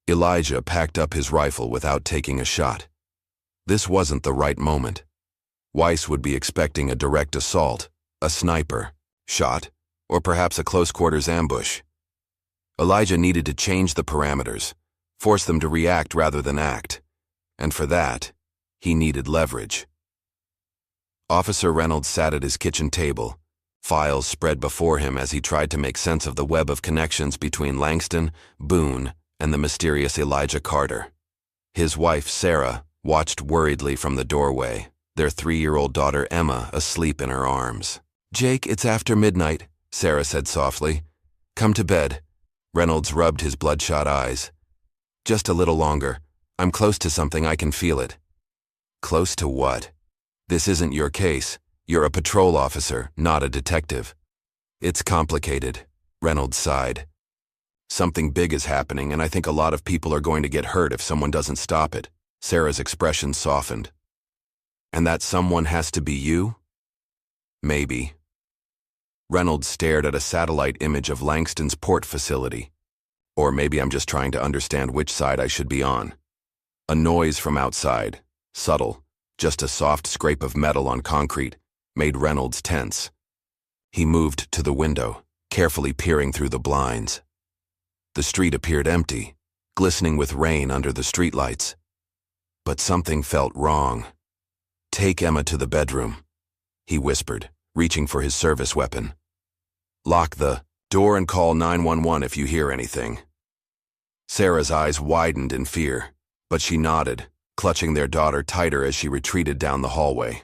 Elijah packed up his rifle without taking a shot. This wasn't the right moment. Weiss would be expecting a direct assault, a sniper, shot, or perhaps a close-quarters ambush. Elijah needed to change the parameters, force them to react rather than act, and for that, he needed leverage. Officer Reynolds sat at his kitchen table, files spread before him as he tried to make sense of the web of connections between Langston, Boone, and the mysterious Elijah Carter. His wife, Sarah, watched worriedly from the doorway, their 3-year-old daughter Emma asleep in her arms. "Jake, it's after midnight," Sarah said softly. "Come to bed." Reynolds rubbed his bloodshot eyes. "Just a little longer. I'm close to something, I can feel it." "Close to what?" "This isn't your case. You're a patrol officer, not a detective." "It's complicated," Reynolds sighed. "Something big is happening, and I think a lot of people are going to get hurt if someone doesn't stop it." Sarah's expression softened. "And that someone has to be you?" "Maybe." Reynolds stared at a satellite image of Langston's port facility. "Or maybe I'm just trying to understand which side I should be on." A noise from outside, subtle, just a soft scrape of metal on concrete, made Reynolds tense. He moved to the window, carefully peering through the blinds. The street appeared empty, glistening with rain under the streetlights. But something felt wrong. "Take Emma to the bedroom," he whispered, reaching for his service weapon. "Lock the door and call 911 if you hear anything." Sarah's eyes widened in fear, but she nodded, clutching their daughter tighter as she retreated down the hallway.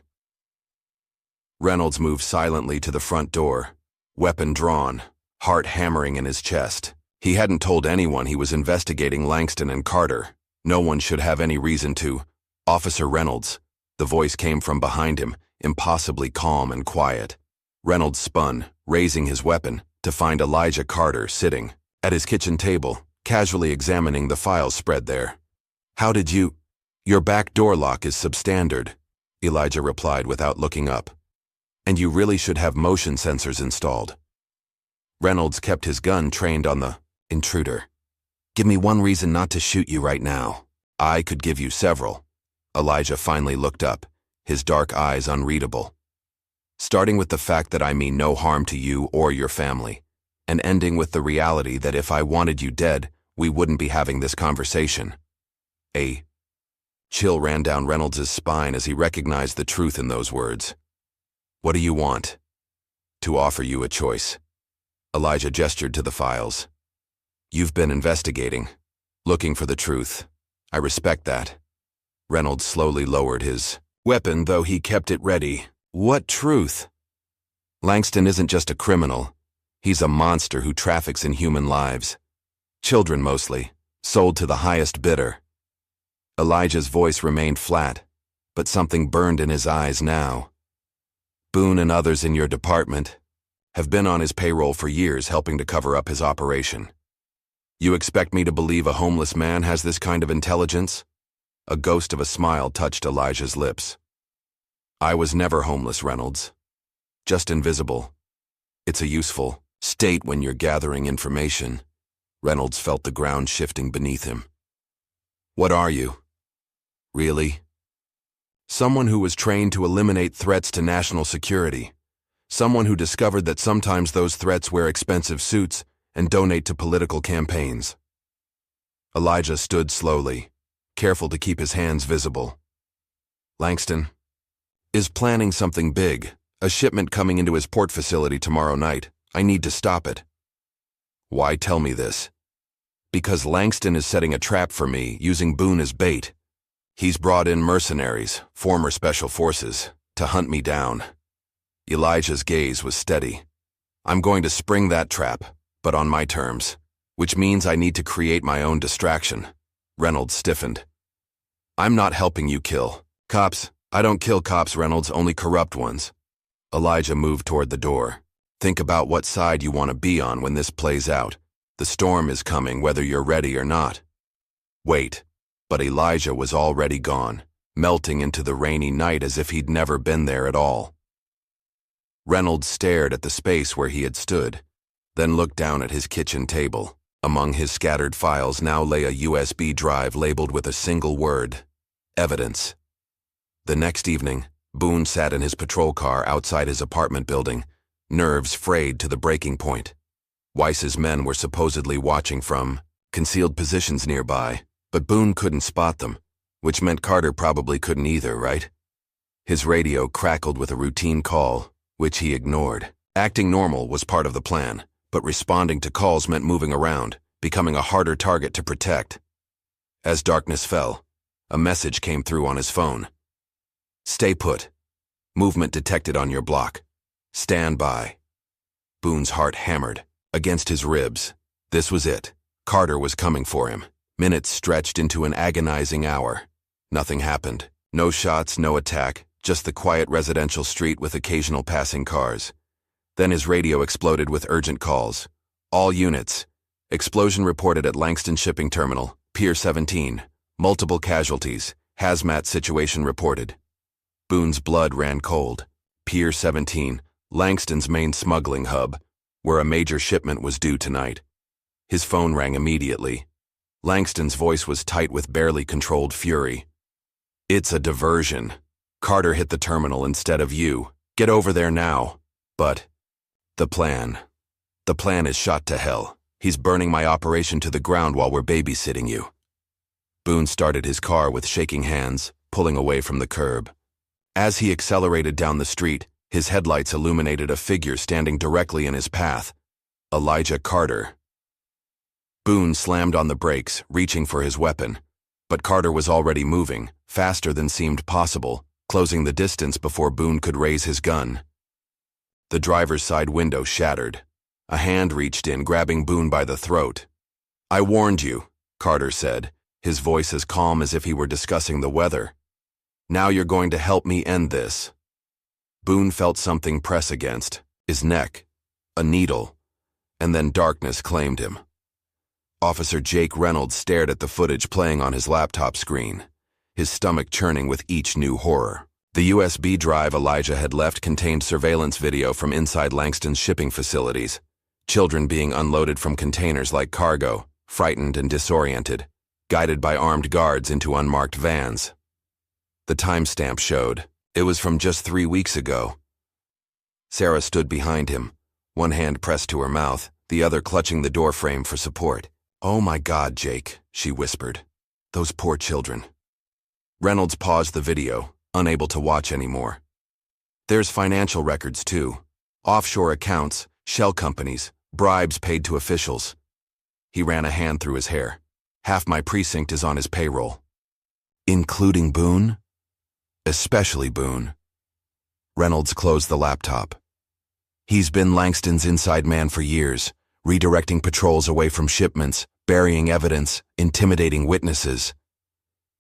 Reynolds moved silently to the front door, weapon drawn, heart hammering in his chest. He hadn't told anyone he was investigating Langston and Carter. No one should have any reason to. "Officer Reynolds." The voice came from behind him, impossibly calm and quiet. Reynolds spun, raising his weapon, to find Elijah Carter sitting at his kitchen table, casually examining the files spread there. "How did you—" "Your back door lock is substandard," Elijah replied without looking up. "And you really should have motion sensors installed." Reynolds kept his gun trained on the intruder. "Give me one reason not to shoot you right now." "I could give you several." Elijah finally looked up, his dark eyes unreadable. "Starting with the fact that I mean no harm to you or your family, and ending with the reality that if I wanted you dead, we wouldn't be having this conversation." A chill ran down Reynolds' spine as he recognized the truth in those words. "What do you want?" "To offer you a choice." Elijah gestured to the files. "You've been investigating, looking for the truth. I respect that." Reynolds slowly lowered his weapon, though he kept it ready. "What truth?" "Langston isn't just a criminal. He's a monster who traffics in human lives. Children mostly, sold to the highest bidder." Elijah's voice remained flat, but something burned in his eyes now. "Boone and others in your department have been on his payroll for years helping to cover up his operation. You expect me to believe a homeless man has this kind of intelligence?" A ghost of a smile touched Elijah's lips. "I was never homeless, Reynolds. Just invisible. It's a useful state when you're gathering information." Reynolds felt the ground shifting beneath him. "What are you? Really?" "Someone who was trained to eliminate threats to national security. Someone who discovered that sometimes those threats wear expensive suits and donate to political campaigns." Elijah stood slowly, careful to keep his hands visible. "Langston is planning something big, a shipment coming into his port facility tomorrow night. I need to stop it." "Why tell me this?" "Because Langston is setting a trap for me, using Boone as bait. He's brought in mercenaries, former special forces, to hunt me down." Elijah's gaze was steady. "I'm going to spring that trap, but on my terms, which means I need to create my own distraction. Reynolds stiffened. I'm not helping you kill cops. I don't kill cops, Reynolds, only corrupt ones. Elijah moved toward the door. Think about what side you want to be on when this plays out. The storm is coming, whether you're ready or not. Wait. But Elijah was already gone, melting into the rainy night as if he'd never been there at all. Reynolds stared at the space where he had stood, then looked down at his kitchen table. Among his scattered files now lay a USB drive labeled with a single word: evidence. The next evening, Boone sat in his patrol car outside his apartment building, nerves frayed to the breaking point. Weiss's men were supposedly watching from concealed positions nearby, but Boone couldn't spot them, which meant Carter probably couldn't either, right? His radio crackled with a routine call, which he ignored. Acting normal was part of the plan, but responding to calls meant moving around, becoming a harder target to protect. As darkness fell, a message came through on his phone. Stay put. Movement detected on your block. Stand by. Boone's heart hammered against his ribs. This was it. Carter was coming for him. Minutes stretched into an agonizing hour. Nothing happened. No shots, no attack, just the quiet residential street with occasional passing cars. Then his radio exploded with urgent calls. All units. Explosion reported at Langston Shipping Terminal, Pier 17. Multiple casualties. Hazmat situation reported. Boone's blood ran cold. Pier 17, Langston's main smuggling hub, where a major shipment was due tonight. His phone rang immediately. Langston's voice was tight with barely controlled fury. It's a diversion. Carter hit the terminal instead of you. Get over there now. But the plan is shot to hell. He's burning my operation to the ground while we're babysitting you. Boone started his car with shaking hands, pulling away from the curb. As he accelerated down the street, his headlights illuminated a figure standing directly in his path. Elijah Carter. Boone slammed on the brakes, reaching for his weapon. But Carter was already moving, faster than seemed possible, closing the distance before Boone could raise his gun. The driver's side window shattered. A hand reached in, grabbing Boone by the throat. I warned you, Carter said, his voice as calm as if he were discussing the weather. Now you're going to help me end this. Boone felt something press against his neck, a needle, and then darkness claimed him. Officer Jake Reynolds stared at the footage playing on his laptop screen, his stomach churning with each new horror. The USB drive Elijah had left contained surveillance video from inside Langston's shipping facilities, children being unloaded from containers like cargo, frightened and disoriented, guided by armed guards into unmarked vans. The timestamp showed it was from just 3 weeks ago. Sarah stood behind him, one hand pressed to her mouth, the other clutching the doorframe for support. Oh my God, Jake, she whispered. Those poor children. Reynolds paused the video, unable to watch anymore. There's financial records too. Offshore accounts, shell companies, bribes paid to officials. He ran a hand through his hair. Half my precinct is on his payroll. Including Boone? Especially Boone. Reynolds closed the laptop. He's been Langston's inside man for years, redirecting patrols away from shipments, burying evidence, intimidating witnesses.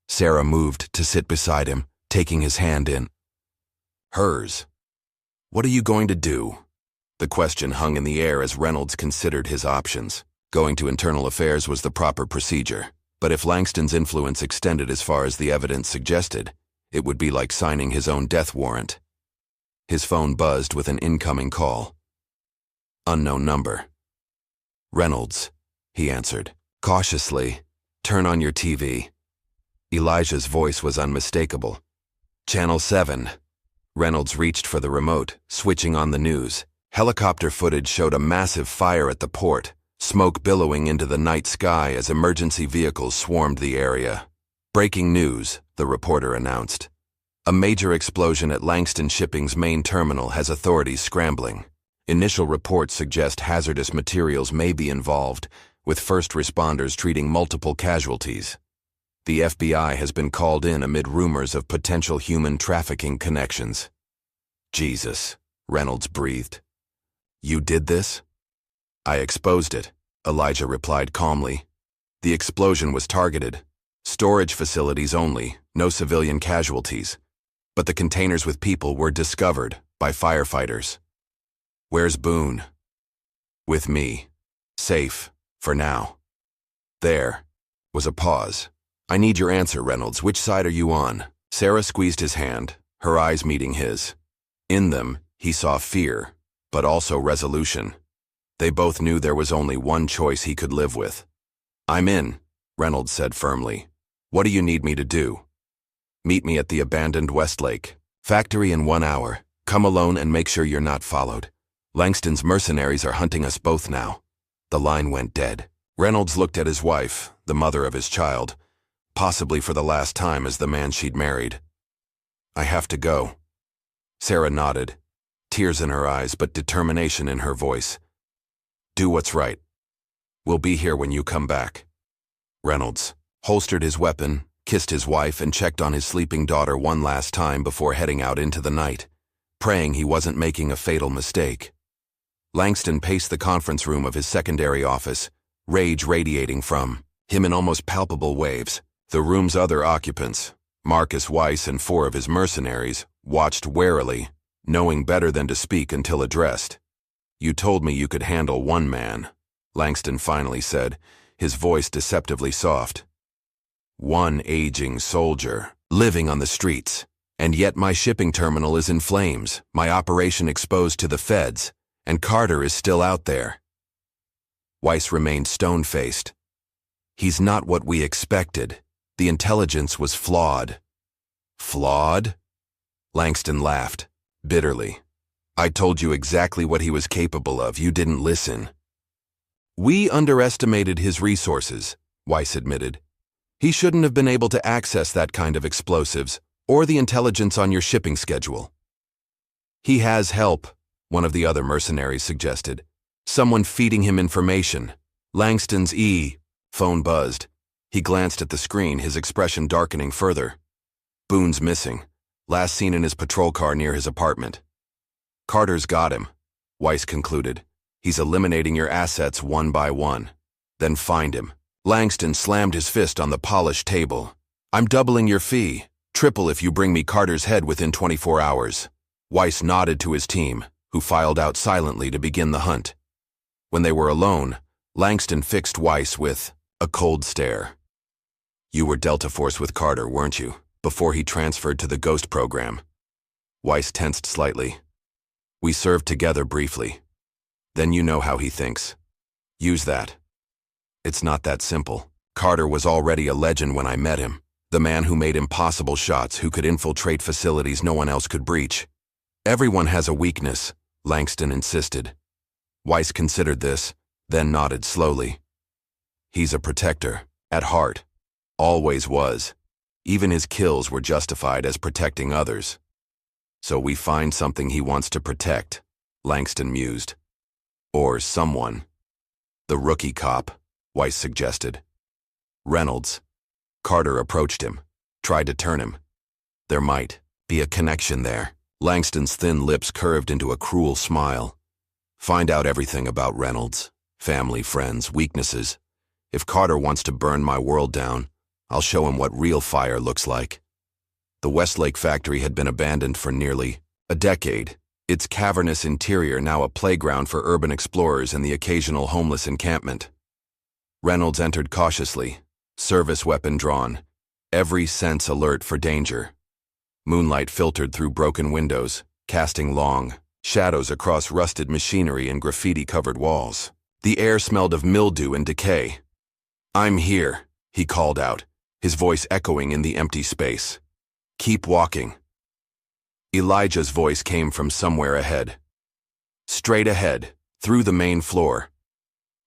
Sarah moved to sit beside him, taking his hand in hers. What are you going to do? The question hung in the air as Reynolds considered his options. Going to internal affairs was the proper procedure, but if Langston's influence extended as far as the evidence suggested, it would be like signing his own death warrant. His phone buzzed with an incoming call. Unknown number. Reynolds, he answered. Cautiously, turn on your TV. Elijah's voice was unmistakable. Channel 7. Reynolds reached for the remote, switching on the news. Helicopter footage showed a massive fire at the port, smoke billowing into the night sky as emergency vehicles swarmed the area. Breaking news, the reporter announced. A major explosion at Langston Shipping's main terminal has authorities scrambling. Initial reports suggest hazardous materials may be involved, with first responders treating multiple casualties. The FBI has been called in amid rumors of potential human trafficking connections. Jesus, Reynolds breathed. You did this? I exposed it, Elijah replied calmly. The explosion was targeted. Storage facilities only, no civilian casualties. But the containers with people were discovered by firefighters. Where's Boone? With me. Safe, for now. There was a pause. I need your answer, Reynolds. Which side are you on? Sarah squeezed his hand, her eyes meeting his. In them, he saw fear, but also resolution. They both knew there was only one choice he could live with. I'm in, Reynolds said firmly. What do you need me to do? Meet me at the abandoned Westlake factory in 1 hour. Come alone and make sure you're not followed. Langston's mercenaries are hunting us both now. The line went dead. Reynolds looked at his wife, the mother of his child, possibly for the last time as the man she'd married. I have to go. Sarah nodded, tears in her eyes but determination in her voice. Do what's right. We'll be here when you come back. Reynolds holstered his weapon, kissed his wife, and checked on his sleeping daughter one last time before heading out into the night, praying he wasn't making a fatal mistake. Langston paced the conference room of his secondary office, rage radiating from him in almost palpable waves. The room's other occupants, Marcus Weiss and 4 of his mercenaries, watched warily, knowing better than to speak until addressed. You told me you could handle one man, Langston finally said, his voice deceptively soft. One aging soldier, living on the streets, and yet my shipping terminal is in flames, my operation exposed to the feds, and Carter is still out there. Weiss remained stone-faced. He's not what we expected. The intelligence was flawed. Flawed? Langston laughed, bitterly. I told you exactly what he was capable of. You didn't listen. We underestimated his resources, Weiss admitted. He shouldn't have been able to access that kind of explosives, or the intelligence on your shipping schedule. He has help, one of the other mercenaries suggested. Someone feeding him information. Langston's phone buzzed. He glanced at the screen, his expression darkening further. Boone's missing. Last seen in his patrol car near his apartment. Carter's got him, Weiss concluded. He's eliminating your assets one by one. Then find him. Langston slammed his fist on the polished table. I'm doubling your fee. Triple if you bring me Carter's head within 24 hours. Weiss nodded to his team, who filed out silently to begin the hunt. When they were alone, Langston fixed Weiss with a cold stare. You were Delta Force with Carter, weren't you, before he transferred to the Ghost program? Weiss tensed slightly. We served together briefly. Then you know how he thinks. Use that. It's not that simple. Carter was already a legend when I met him. The man who made impossible shots, who could infiltrate facilities no one else could breach. Everyone has a weakness, Langston insisted. Weiss considered this, then nodded slowly. He's a protector, at heart. Always was. Even his kills were justified as protecting others. So we find something he wants to protect, Langston mused. Or someone. The rookie cop, Weiss suggested. Reynolds. Carter approached him, tried to turn him. There might be a connection there. Langston's thin lips curved into a cruel smile. Find out everything about Reynolds. Family, friends, weaknesses. If Carter wants to burn my world down, I'll show him what real fire looks like. The Westlake factory had been abandoned for nearly a decade, its cavernous interior now a playground for urban explorers and the occasional homeless encampment. Reynolds entered cautiously, service weapon drawn, every sense alert for danger. Moonlight filtered through broken windows, casting long shadows across rusted machinery and graffiti-covered walls. The air smelled of mildew and decay. I'm here, he called out, his voice echoing in the empty space. Keep walking. Elijah's voice came from somewhere ahead. Straight ahead, through the main floor.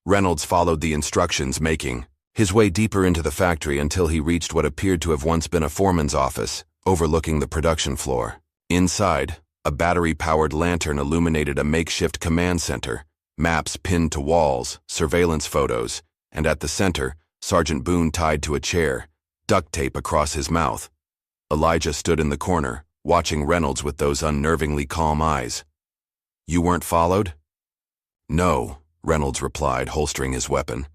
Reynolds followed the instructions, making his way deeper into the factory until he reached what appeared to have once been a foreman's office, overlooking the production floor. Inside, a battery-powered lantern illuminated a makeshift command center, maps pinned to walls, surveillance photos, and at the center, Sergeant Boone tied to a chair, duct tape across his mouth. Elijah stood in the corner, watching Reynolds with those unnervingly calm eyes. You weren't followed? No, Reynolds replied, holstering his weapon.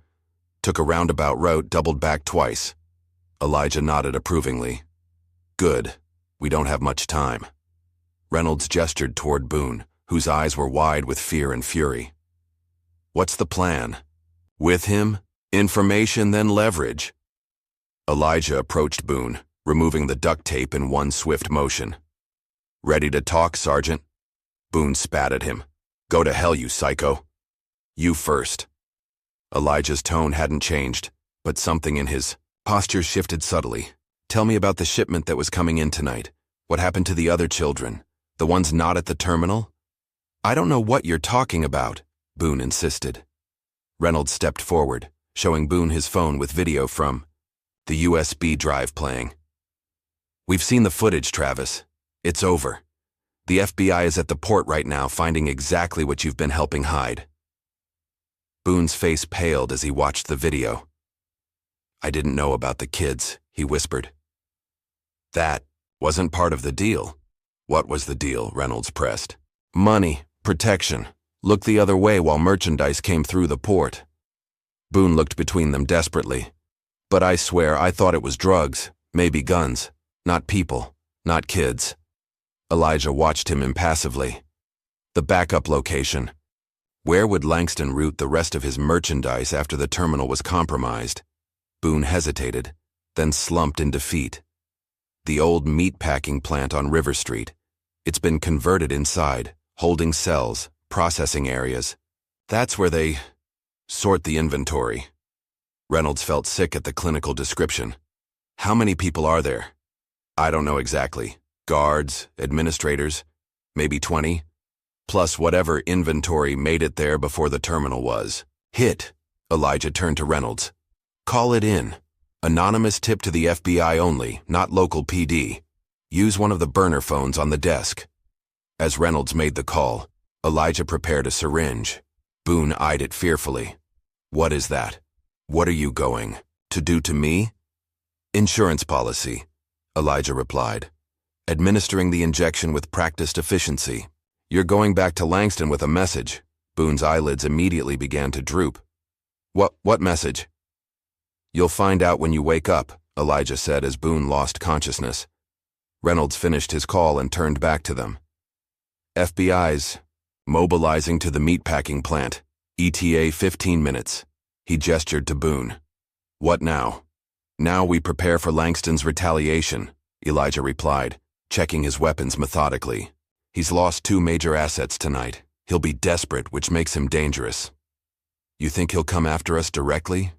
Took a roundabout route, doubled back twice. Elijah nodded approvingly. Good. We don't have much time. Reynolds gestured toward Boone, whose eyes were wide with fear and fury. What's the plan? With him, information, then leverage. Elijah approached Boone, removing the duct tape in one swift motion. Ready to talk, Sergeant? Boone spat at him. Go to hell, you psycho. You first. Elijah's tone hadn't changed, but something in his posture shifted subtly. Tell me about the shipment that was coming in tonight. What happened to the other children? The ones not at the terminal? I don't know what you're talking about, Boone insisted. Reynolds stepped forward, showing Boone his phone with video from the USB drive playing. We've seen the footage, Travis. It's over. The FBI is at the port right now, finding exactly what you've been helping hide. Boone's face paled as he watched the video. I didn't know about the kids, he whispered. That wasn't part of the deal. What was the deal? Reynolds pressed. Money, protection. Look the other way while merchandise came through the port. Boone looked between them desperately. But I swear I thought it was drugs, maybe guns, not people, not kids. Elijah watched him impassively. The backup location. Where would Langston route the rest of his merchandise after the terminal was compromised? Boone hesitated, then slumped in defeat. The old meatpacking plant on River Street. It's been converted inside, holding cells, processing areas. That's where they sort the inventory. Reynolds felt sick at the clinical description. How many people are there? I don't know exactly. Guards, administrators, maybe 20, plus whatever inventory made it there before the terminal was. Hit. Elijah turned to Reynolds. Call it in. Anonymous tip to the FBI only, not local PD. Use one of the burner phones on the desk. As Reynolds made the call, Elijah prepared a syringe. Boone eyed it fearfully. What is that? What are you going to do to me? Insurance policy, Elijah replied, administering the injection with practiced efficiency. You're going back to Langston with a message. Boone's eyelids immediately began to droop. What message? You'll find out when you wake up, Elijah said as Boone lost consciousness. Reynolds finished his call and turned back to them. FBI's mobilizing to the meatpacking plant. ETA 15 minutes. He gestured to Boone. What now? Now we prepare for Langston's retaliation, Elijah replied, checking his weapons methodically. He's lost 2 major assets tonight. He'll be desperate, which makes him dangerous. You think he'll come after us directly?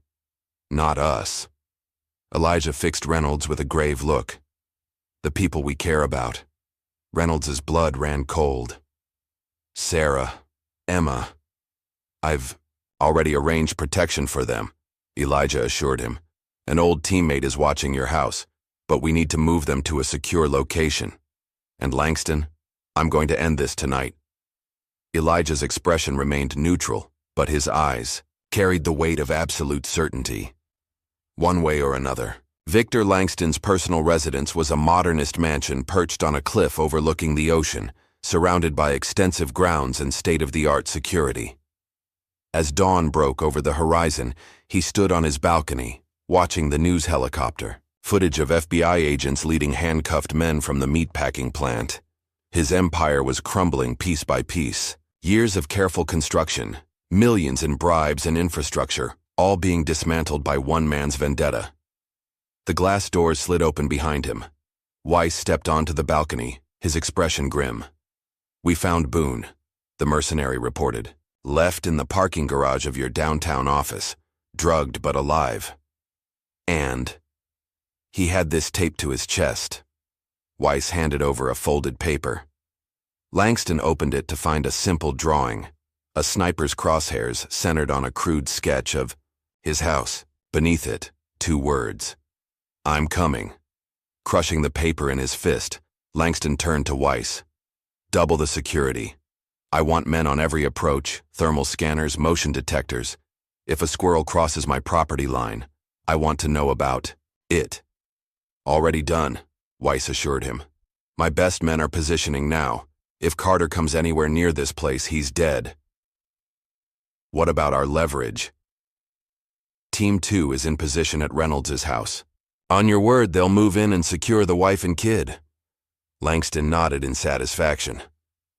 Not us. Elijah fixed Reynolds with a grave look. The people we care about. Reynolds's blood ran cold. Sarah, Emma. I've already arranged protection for them, Elijah assured him. An old teammate is watching your house, but we need to move them to a secure location. And Langston, I'm going to end this tonight. Elijah's expression remained neutral, but his eyes carried the weight of absolute certainty. One way or another, Victor Langston's personal residence was a modernist mansion perched on a cliff overlooking the ocean, surrounded by extensive grounds and state-of-the-art security. As dawn broke over the horizon, he stood on his balcony, watching the news helicopter, footage of FBI agents leading handcuffed men from the meatpacking plant. His empire was crumbling piece by piece. Years of careful construction, millions in bribes and infrastructure, all being dismantled by one man's vendetta. The glass doors slid open behind him. Weiss stepped onto the balcony, his expression grim. We found Boone, the mercenary reported, left in the parking garage of your downtown office, drugged but alive. And he had this taped to his chest. Weiss handed over a folded paper. Langston opened it to find a simple drawing, a sniper's crosshairs centered on a crude sketch of his house. Beneath it, 2 words. I'm coming. Crushing the paper in his fist, Langston turned to Weiss. Double the security. I want men on every approach, thermal scanners, motion detectors. If a squirrel crosses my property line, I want to know about it. Already done, Weiss assured him. My best men are positioning now. If Carter comes anywhere near this place, he's dead. What about our leverage? Team 2 is in position at Reynolds' house. On your word, they'll move in and secure the wife and kid. Langston nodded in satisfaction.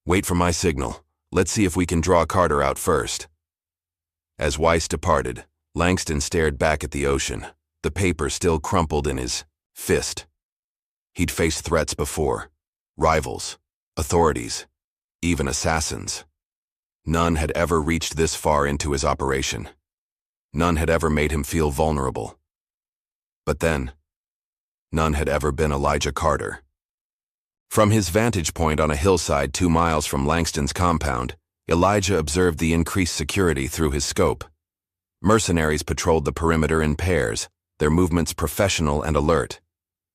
Wait for my signal. Let's see if we can draw Carter out first. As Weiss departed, Langston stared back at the ocean, the paper still crumpled in his fist. He'd faced threats before. Rivals, authorities, even assassins. None had ever reached this far into his operation. None had ever made him feel vulnerable. But then, none had ever been Elijah Carter. From his vantage point on a hillside 2 miles from Langston's compound, Elijah observed the increased security through his scope. Mercenaries patrolled the perimeter in pairs, their movements professional and alert.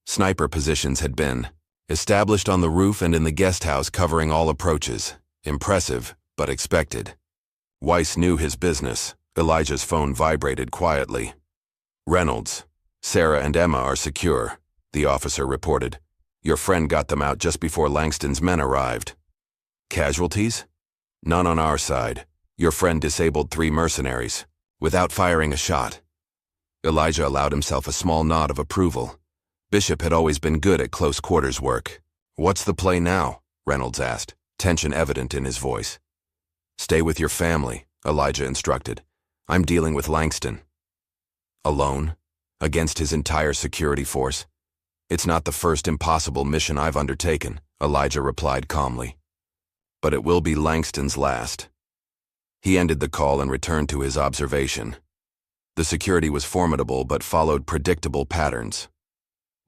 Sniper positions had been established on the roof and in the guest house covering all approaches. Impressive, but expected. Weiss knew his business. Elijah's phone vibrated quietly. Reynolds, Sarah and Emma are secure, the officer reported. Your friend got them out just before Langston's men arrived. Casualties? None on our side. Your friend disabled 3 mercenaries, without firing a shot. Elijah allowed himself a small nod of approval. Bishop had always been good at close quarters work. What's the play now? Reynolds asked, tension evident in his voice. Stay with your family, Elijah instructed. I'm dealing with Langston. Alone? Against his entire security force? It's not the first impossible mission I've undertaken, Elijah replied calmly. But it will be Langston's last. He ended the call and returned to his observation. The security was formidable but followed predictable patterns.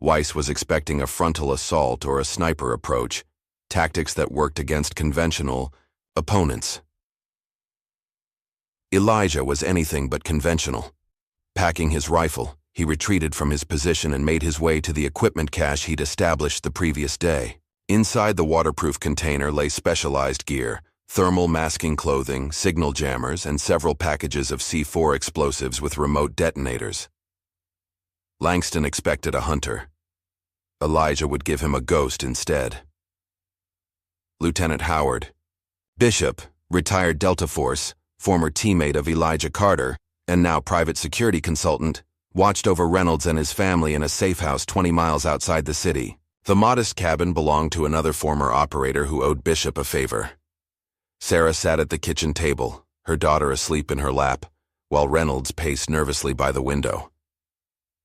Weiss was expecting a frontal assault or a sniper approach, tactics that worked against conventional opponents. Elijah was anything but conventional. Packing his rifle, he retreated from his position and made his way to the equipment cache he'd established the previous day. Inside the waterproof container lay specialized gear, thermal masking clothing, signal jammers, and several packages of C4 explosives with remote detonators. Langston expected a hunter. Elijah would give him a ghost instead. Lieutenant Howard, Bishop, retired Delta Force, former teammate of Elijah Carter, and now private security consultant, watched over Reynolds and his family in a safe house 20 miles outside the city. The modest cabin belonged to another former operator who owed Bishop a favor. Sarah sat at the kitchen table, her daughter asleep in her lap, while Reynolds paced nervously by the window.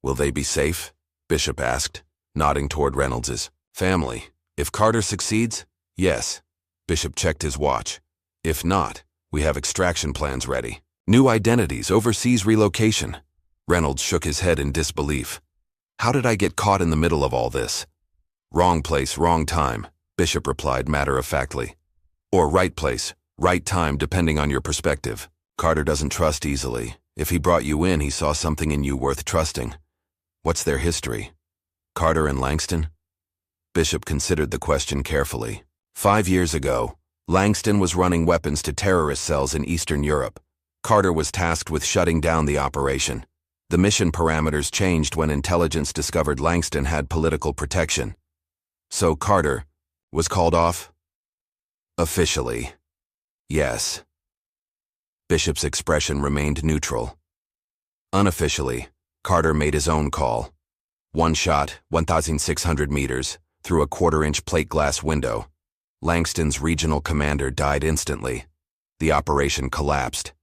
Will they be safe? Bishop asked, nodding toward Reynolds's family. If Carter succeeds, yes. Bishop checked his watch. If not, we have extraction plans ready. New identities, overseas relocation. Reynolds shook his head in disbelief. How did I get caught in the middle of all this? Wrong place, wrong time, Bishop replied matter-of-factly. Or right place, right time, depending on your perspective. Carter doesn't trust easily. If he brought you in, he saw something in you worth trusting. What's their history? Carter and Langston? Bishop considered the question carefully. 5 years ago, Langston was running weapons to terrorist cells in Eastern Europe. Carter was tasked with shutting down the operation. The mission parameters changed when intelligence discovered Langston had political protection. So Carter was called off? Officially, yes. Bishop's expression remained neutral. Unofficially, Carter made his own call. One shot, 1,600 meters, through a quarter-inch plate glass window. Langston's regional commander died instantly. The operation collapsed.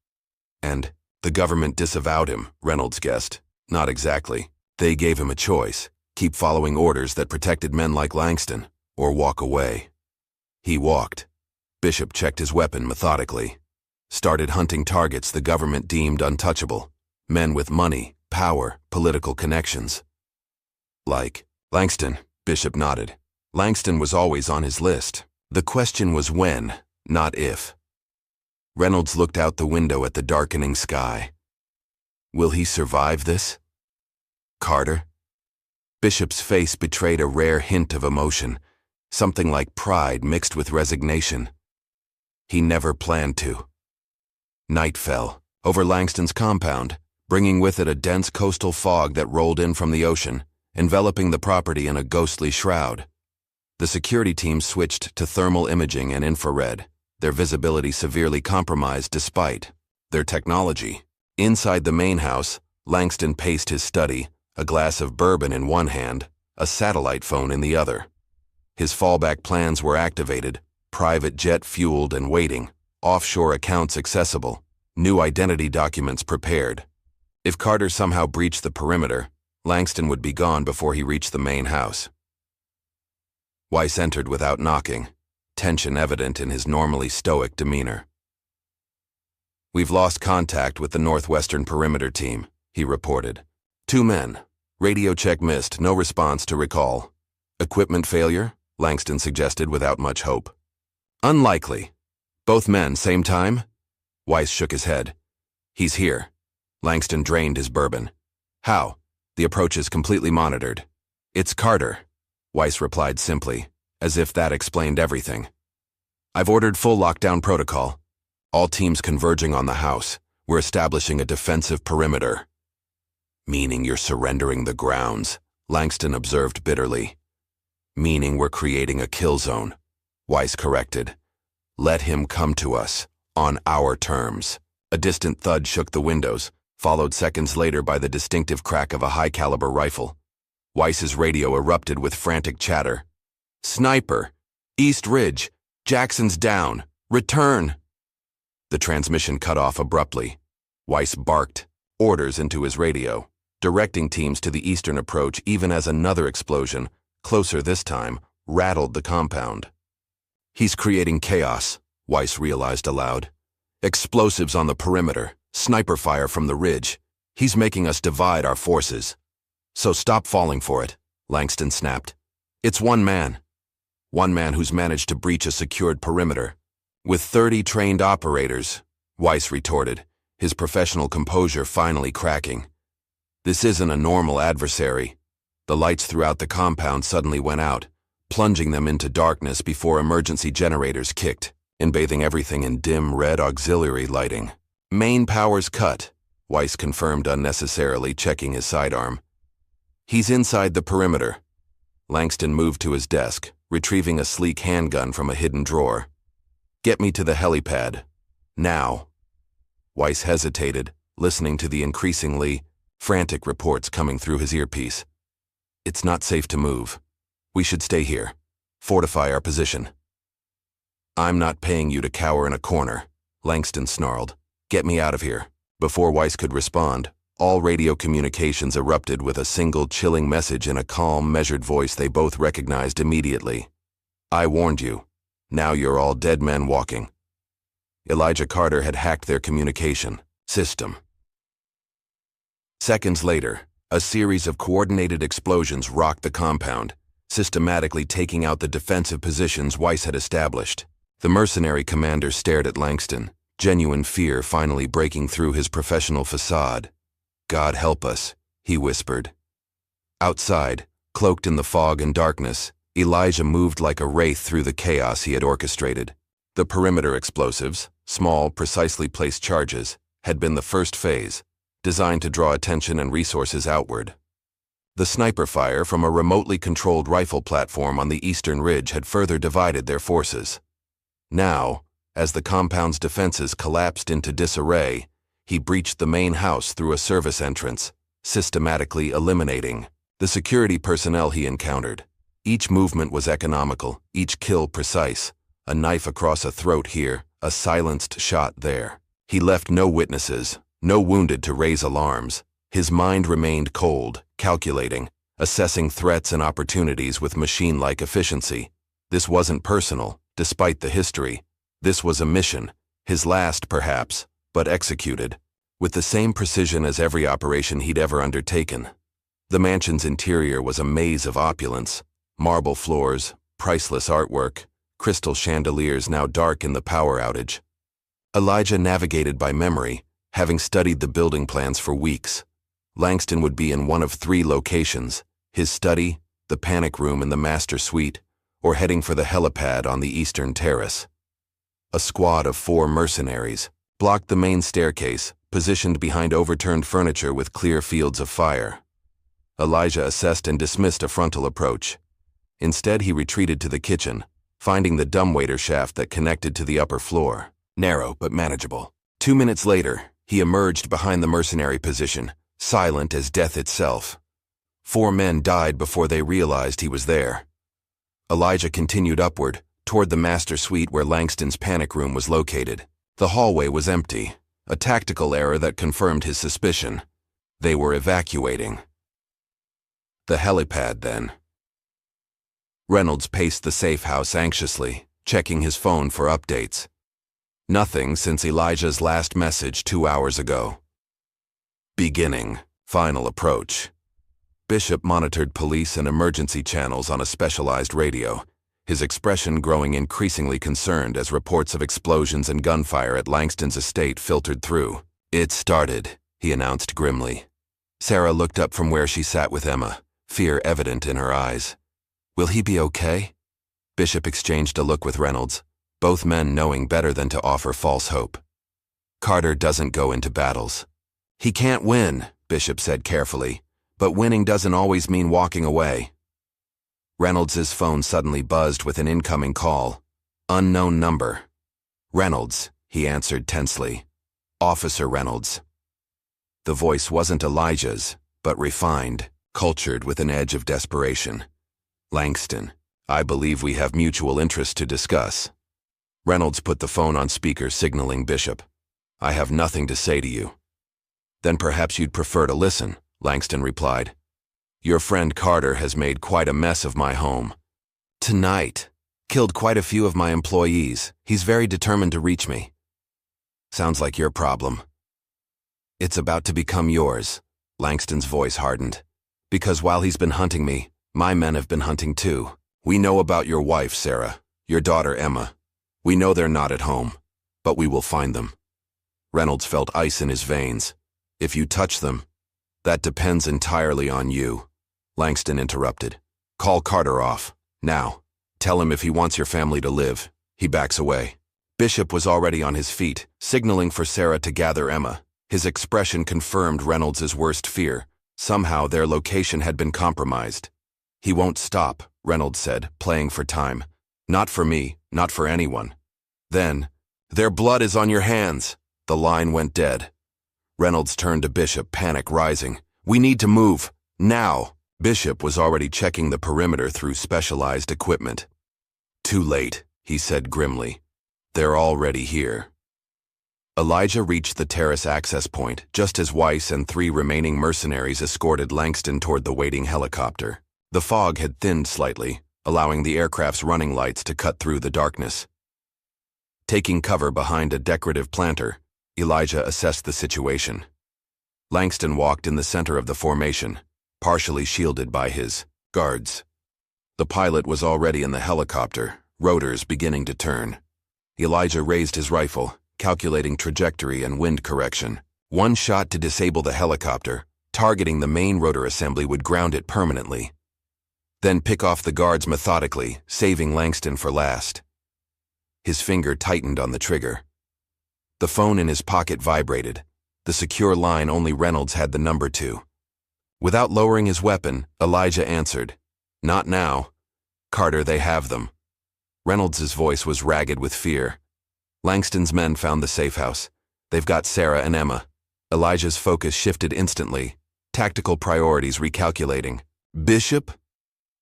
And the government disavowed him, Reynolds guessed. Not exactly. They gave him a choice. Keep following orders that protected men like Langston, or walk away. He walked. Bishop checked his weapon methodically. Started hunting targets the government deemed untouchable. Men with money, power, political connections. Like Langston, Bishop nodded. Langston was always on his list. The question was when, not if. Reynolds looked out the window at the darkening sky. Will he survive this? Carter? Bishop's face betrayed a rare hint of emotion, something like pride mixed with resignation. He never planned to. Night fell over Langston's compound, bringing with it a dense coastal fog that rolled in from the ocean, enveloping the property in a ghostly shroud. The security team switched to thermal imaging and infrared, their visibility severely compromised despite their technology. Inside the main house, Langston paced his study, a glass of bourbon in one hand, a satellite phone in the other. His fallback plans were activated, private jet fueled and waiting, offshore accounts accessible, new identity documents prepared. If Carter somehow breached the perimeter, Langston would be gone before he reached the main house. Weiss entered without knocking, tension evident in his normally stoic demeanor. "We've lost contact with the northwestern perimeter team," he reported. "2 men. Radio check missed, no response to recall. Equipment failure?" Langston suggested without much hope. "Unlikely. Both men, same time?" Weiss shook his head. "He's here." Langston drained his bourbon. "How?" "The approach is completely monitored." "It's Carter," Weiss replied simply, as if that explained everything. "I've ordered full lockdown protocol. All teams converging on the house. We're establishing a defensive perimeter." "Meaning you're surrendering the grounds," Langston observed bitterly. "Meaning we're creating a kill zone," Weiss corrected. "Let him come to us, on our terms." A distant thud shook the windows, followed seconds later by the distinctive crack of a high-caliber rifle. Weiss's radio erupted with frantic chatter. "Sniper! East Ridge! Jackson's down! Return!" The transmission cut off abruptly. Weiss barked orders into his radio, directing teams to the eastern approach even as another explosion, closer this time, rattled the compound. "He's creating chaos," Weiss realized aloud. "Explosives on the perimeter, sniper fire from the ridge. He's making us divide our forces." "So stop falling for it," Langston snapped. "It's one man who's managed to breach a secured perimeter. With 30 trained operators," Weiss retorted, his professional composure finally cracking. "This isn't a normal adversary." The lights throughout the compound suddenly went out, plunging them into darkness before emergency generators kicked, embathing everything in dim red auxiliary lighting. "Main power's cut," Weiss confirmed unnecessarily, checking his sidearm. "He's inside the perimeter." Langston moved to his desk, retrieving a sleek handgun from a hidden drawer. "Get me to the helipad. Now." Weiss hesitated, listening to the increasingly frantic reports coming through his earpiece. "It's not safe to move. We should stay here. Fortify our position." "I'm not paying you to cower in a corner," Langston snarled. "Get me out of here." Before Weiss could respond, all radio communications erupted with a single chilling message in a calm, measured voice they both recognized immediately. "I warned you. Now you're all dead men walking." Elijah Carter had hacked their communication system. Seconds later, a series of coordinated explosions rocked the compound, systematically taking out the defensive positions Weiss had established. The mercenary commander stared at Langston, genuine fear finally breaking through his professional facade. "God help us," he whispered. Outside, cloaked in the fog and darkness, Elijah moved like a wraith through the chaos he had orchestrated. The perimeter explosives, small, precisely placed charges, had been the first phase, designed to draw attention and resources outward. The sniper fire from a remotely controlled rifle platform on the eastern ridge had further divided their forces. Now, as the compound's defenses collapsed into disarray, he breached the main house through a service entrance, systematically eliminating the security personnel he encountered. Each movement was economical, each kill precise, a knife across a throat here, a silenced shot there. He left no witnesses, no wounded to raise alarms. His mind remained cold, calculating, assessing threats and opportunities with machine-like efficiency. This wasn't personal, despite the history. This was a mission, his last perhaps, but executed with the same precision as every operation he'd ever undertaken. The mansion's interior was a maze of opulence, marble floors, priceless artwork, crystal chandeliers now dark in the power outage. Elijah navigated by memory, having studied the building plans for weeks. Langston would be in one of 3 locations, his study, the panic room in the master suite, or heading for the helipad on the eastern terrace. A squad of 4 mercenaries blocked the main staircase, positioned behind overturned furniture with clear fields of fire. Elijah assessed and dismissed a frontal approach. Instead, he retreated to the kitchen, finding the dumbwaiter shaft that connected to the upper floor. Narrow but manageable. 2 minutes later, he emerged behind the mercenary position, silent as death itself. 4 men died before they realized he was there. Elijah continued upward, toward the master suite where Langston's panic room was located. The hallway was empty, a tactical error that confirmed his suspicion. They were evacuating. The helipad, then. Reynolds paced the safe house anxiously, checking his phone for updates. Nothing since Elijah's last message 2 hours ago. Beginning. Final approach. Bishop monitored police and emergency channels on a specialized radio, his expression growing increasingly concerned as reports of explosions and gunfire at Langston's estate filtered through. "It started," he announced grimly. Sarah looked up from where she sat with Emma, fear evident in her eyes. "Will he be okay?" Bishop exchanged a look with Reynolds, both men knowing better than to offer false hope. "Carter doesn't go into battles. He can't win," Bishop said carefully, "but winning doesn't always mean walking away." Reynolds' phone suddenly buzzed with an incoming call. Unknown number. "Reynolds," he answered tensely. "Officer Reynolds." The voice wasn't Elijah's, but refined, cultured with an edge of desperation. "Langston, I believe we have mutual interest to discuss." Reynolds put the phone on speaker, signaling Bishop. "I have nothing to say to you." "Then perhaps you'd prefer to listen," Langston replied. "Your friend Carter has made quite a mess of my home. Tonight. Killed quite a few of my employees. He's very determined to reach me." "Sounds like your problem." "It's about to become yours," Langston's voice hardened. "Because while he's been hunting me, my men have been hunting too. We know about your wife, Sarah, your daughter, Emma. We know they're not at home, but we will find them." Reynolds felt ice in his veins. "If you touch them, that depends entirely on you." Langston interrupted. "Call Carter off. Now. Tell him if he wants your family to live, he backs away." Bishop was already on his feet, signaling for Sarah to gather Emma. His expression confirmed Reynolds' worst fear. Somehow their location had been compromised. "He won't stop," Reynolds said, playing for time. "Not for me, not for anyone." Then, "Their blood is on your hands." The line went dead. Reynolds turned to Bishop, panic rising. "We need to move. Now." Bishop was already checking the perimeter through specialized equipment. "Too late," he said grimly. "They're already here." Elijah reached the terrace access point just as Weiss and 3 remaining mercenaries escorted Langston toward the waiting helicopter. The fog had thinned slightly, allowing the aircraft's running lights to cut through the darkness. Taking cover behind a decorative planter, Elijah assessed the situation. Langston walked in the center of the formation, partially shielded by his guards. The pilot was already in the helicopter, rotors beginning to turn. Elijah raised his rifle, calculating trajectory and wind correction. One shot to disable the helicopter, targeting the main rotor assembly, would ground it permanently. Then pick off the guards methodically, saving Langston for last. His finger tightened on the trigger. The phone in his pocket vibrated, the secure line only Reynolds had the number to. Without lowering his weapon, Elijah answered. "Not now. Carter, they have them." Reynolds' voice was ragged with fear. "Langston's men found the safe house. They've got Sarah and Emma." Elijah's focus shifted instantly, tactical priorities recalculating. "Bishop?"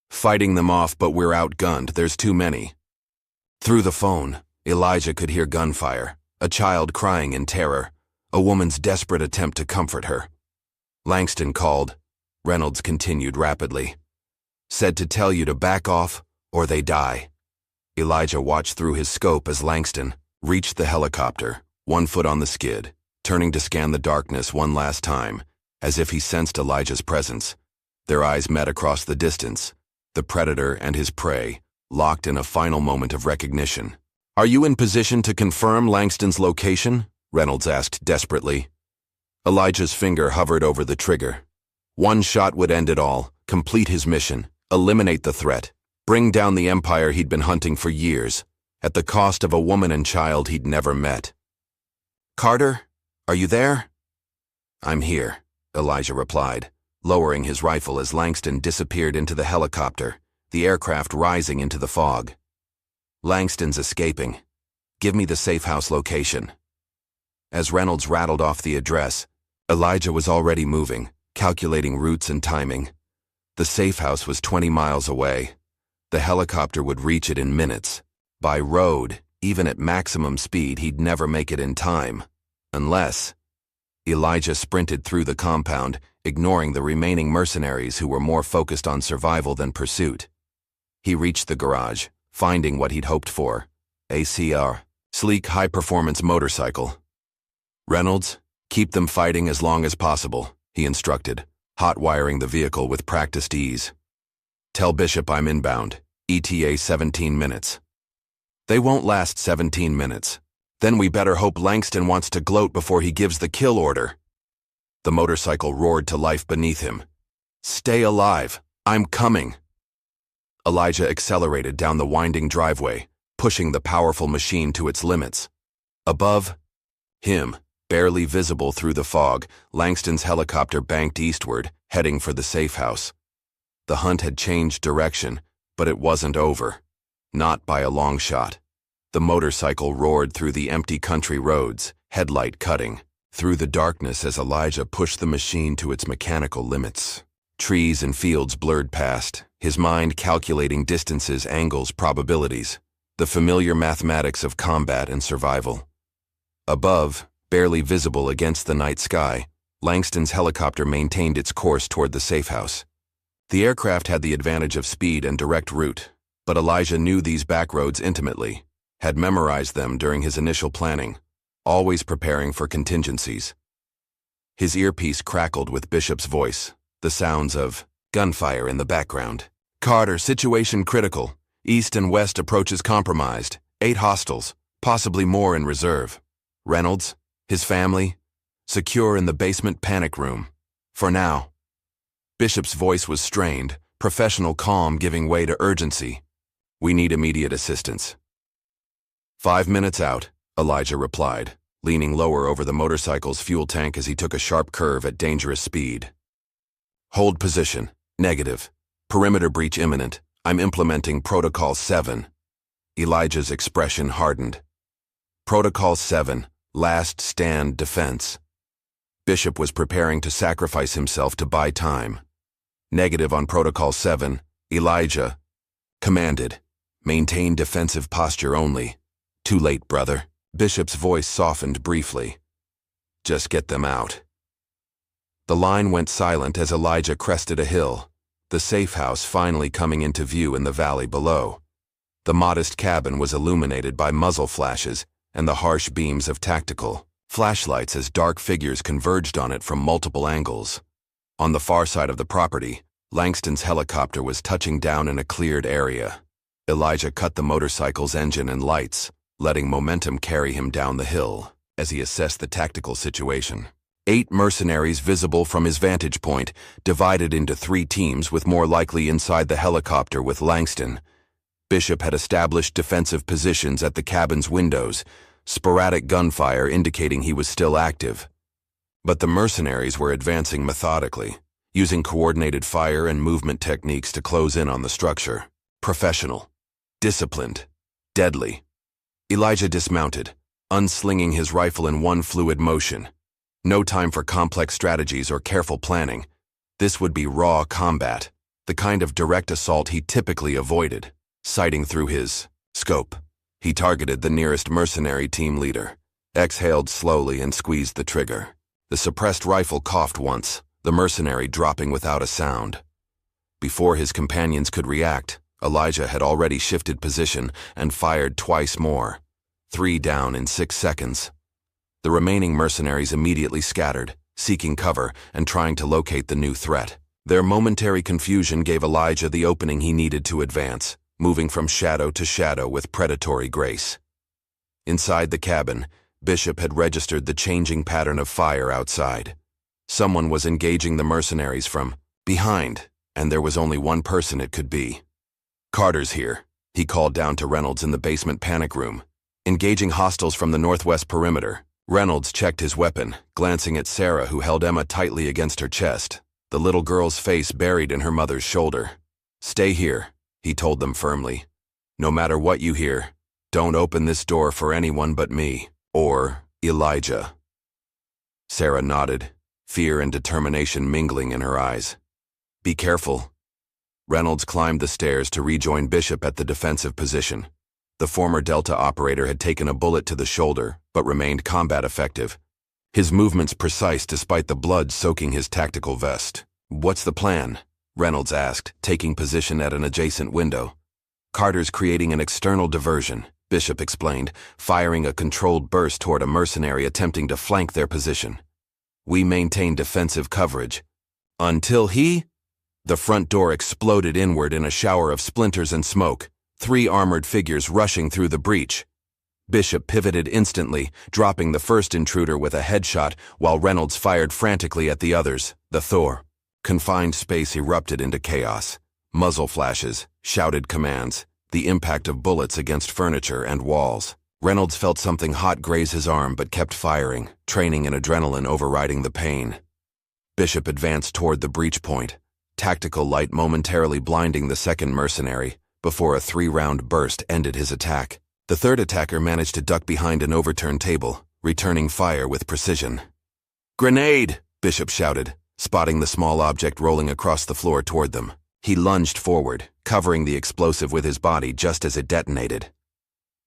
"Fighting them off, but we're outgunned. There's too many." Through the phone, Elijah could hear gunfire, a child crying in terror, a woman's desperate attempt to comfort her. Langston called. Reynolds continued rapidly. "Said to tell you to back off, or they die." Elijah watched through his scope as Langston reached the helicopter, 1 foot on the skid, turning to scan the darkness one last time, as if he sensed Elijah's presence. Their eyes met across the distance, the predator and his prey, locked in a final moment of recognition. "Are you in position to confirm Langston's location?" Reynolds asked desperately. Elijah's finger hovered over the trigger. One shot would end it all, complete his mission, eliminate the threat, bring down the empire he'd been hunting for years, at the cost of a woman and child he'd never met. "Carter, are you there?" "I'm here," Elijah replied, lowering his rifle as Langston disappeared into the helicopter, the aircraft rising into the fog. "Langston's escaping. Give me the safe house location." As Reynolds rattled off the address, Elijah was already moving, calculating routes and timing. The safe house was 20 miles away. The helicopter would reach it in minutes. By road, even at maximum speed, he'd never make it in time. Unless... Elijah sprinted through the compound, ignoring the remaining mercenaries who were more focused on survival than pursuit. He reached the garage, finding what he'd hoped for. A sleek, high-performance motorcycle. "Reynolds, keep them fighting as long as possible," he instructed, hot-wiring the vehicle with practiced ease. "Tell Bishop I'm inbound. ETA 17 minutes. They won't last 17 minutes. Then we better hope Langston wants to gloat before he gives the kill order." The motorcycle roared to life beneath him. "Stay alive. I'm coming." Elijah accelerated down the winding driveway, pushing the powerful machine to its limits. Above him, barely visible through the fog, Langston's helicopter banked eastward, heading for the safe house. The hunt had changed direction, but it wasn't over. Not by a long shot. The motorcycle roared through the empty country roads, headlight cutting, through the darkness as Elijah pushed the machine to its mechanical limits. Trees and fields blurred past, his mind calculating distances, angles, probabilities, the familiar mathematics of combat and survival. Above, barely visible against the night sky, Langston's helicopter maintained its course toward the safe house. The aircraft had the advantage of speed and direct route, but Elijah knew these back roads intimately, had memorized them during his initial planning, always preparing for contingencies. His earpiece crackled with Bishop's voice, the sounds of gunfire in the background. "Carter, situation critical. East and west approaches compromised. 8 hostiles, possibly more in reserve. Reynolds, his family, secure in the basement panic room. For now." Bishop's voice was strained, professional calm giving way to urgency. "We need immediate assistance." 5 minutes out, Elijah replied, leaning lower over the motorcycle's fuel tank as he took a sharp curve at dangerous speed. "Hold position. Negative. Perimeter breach imminent. I'm implementing Protocol 7. Elijah's expression hardened. "Protocol 7, last stand defense." Bishop was preparing to sacrifice himself to buy time. "Negative on Protocol 7, Elijah." Commanded. "Maintain defensive posture only." "Too late, brother." Bishop's voice softened briefly. "Just get them out." The line went silent as Elijah crested a hill, the safe house finally coming into view in the valley below. The modest cabin was illuminated by muzzle flashes and the harsh beams of tactical flashlights as dark figures converged on it from multiple angles. On the far side of the property, Langston's helicopter was touching down in a cleared area. Elijah cut the motorcycle's engine and lights, letting momentum carry him down the hill as he assessed the tactical situation. 8 mercenaries visible from his vantage point, divided into 3 teams with more likely inside the helicopter with Langston. Bishop had established defensive positions at the cabin's windows, sporadic gunfire indicating he was still active. But the mercenaries were advancing methodically, using coordinated fire and movement techniques to close in on the structure. Professional, disciplined, deadly. Elijah dismounted, unslinging his rifle in one fluid motion. No time for complex strategies or careful planning. This would be raw combat, the kind of direct assault he typically avoided. Sighting through his scope, he targeted the nearest mercenary team leader, exhaled slowly and squeezed the trigger. The suppressed rifle coughed once, the mercenary dropping without a sound. Before his companions could react, Elijah had already shifted position and fired twice more. 3 down in 6 seconds. The remaining mercenaries immediately scattered, seeking cover and trying to locate the new threat. Their momentary confusion gave Elijah the opening he needed to advance, moving from shadow to shadow with predatory grace. Inside the cabin, Bishop had registered the changing pattern of fire outside. Someone was engaging the mercenaries from behind, and there was only one person it could be. "Carter's here," he called down to Reynolds in the basement panic room. "Engaging hostiles from the northwest perimeter." Reynolds checked his weapon, glancing at Sarah, who held Emma tightly against her chest, the little girl's face buried in her mother's shoulder. "Stay here," he told them firmly. "No matter what you hear, don't open this door for anyone but me, or Elijah." Sarah nodded, fear and determination mingling in her eyes. "Be careful," Reynolds climbed the stairs to rejoin Bishop at the defensive position. The former Delta operator had taken a bullet to the shoulder, but remained combat effective. His movements precise despite the blood soaking his tactical vest. "What's the plan?" Reynolds asked, taking position at an adjacent window. "Carter's creating an external diversion," Bishop explained, firing a controlled burst toward a mercenary attempting to flank their position. "We maintain defensive coverage. Until he—" The front door exploded inward in a shower of splinters and smoke, 3 armored figures rushing through the breach. Bishop pivoted instantly, dropping the first intruder with a headshot while Reynolds fired frantically at the others, the Thor. Confined space erupted into chaos. Muzzle flashes, shouted commands, the impact of bullets against furniture and walls. Reynolds felt something hot graze his arm but kept firing, training and adrenaline overriding the pain. Bishop advanced toward the breach point, tactical light momentarily blinding the second mercenary, before a 3-round burst ended his attack. The third attacker managed to duck behind an overturned table, returning fire with precision. "Grenade!" Bishop shouted, spotting the small object rolling across the floor toward them. He lunged forward, covering the explosive with his body just as it detonated.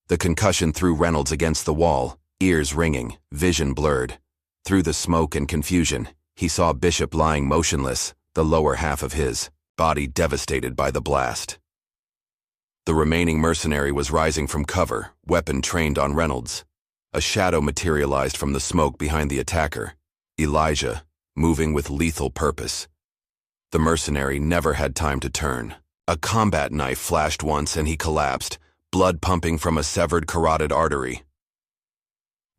The concussion threw Reynolds against the wall, ears ringing, vision blurred. Through the smoke and confusion, he saw Bishop lying motionless, the lower half of his body devastated by the blast. The remaining mercenary was rising from cover, weapon trained on Reynolds. A shadow materialized from the smoke behind the attacker, Elijah, moving with lethal purpose. The mercenary never had time to turn. A combat knife flashed once and he collapsed, blood pumping from a severed carotid artery.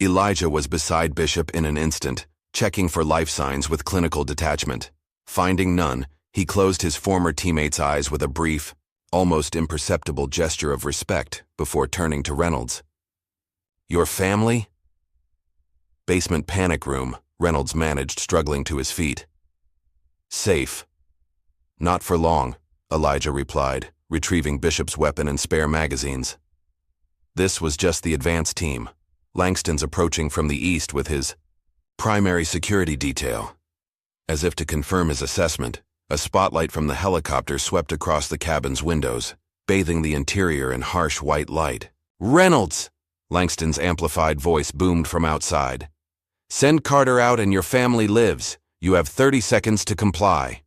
Elijah was beside Bishop in an instant, checking for life signs with clinical detachment. Finding none, he closed his former teammate's eyes with a brief, almost imperceptible gesture of respect before turning to Reynolds. "Your family?" "Basement panic room," Reynolds managed, struggling to his feet. "Safe." "Not for long," Elijah replied, retrieving Bishop's weapon and spare magazines. This was just the advance team. Langston's approaching from the east with his primary security detail. As if to confirm his assessment, a spotlight from the helicopter swept across the cabin's windows, bathing the interior in harsh white light. "Reynolds!" Langston's amplified voice boomed from outside. "Send Carter out and your family lives. You have 30 seconds to comply."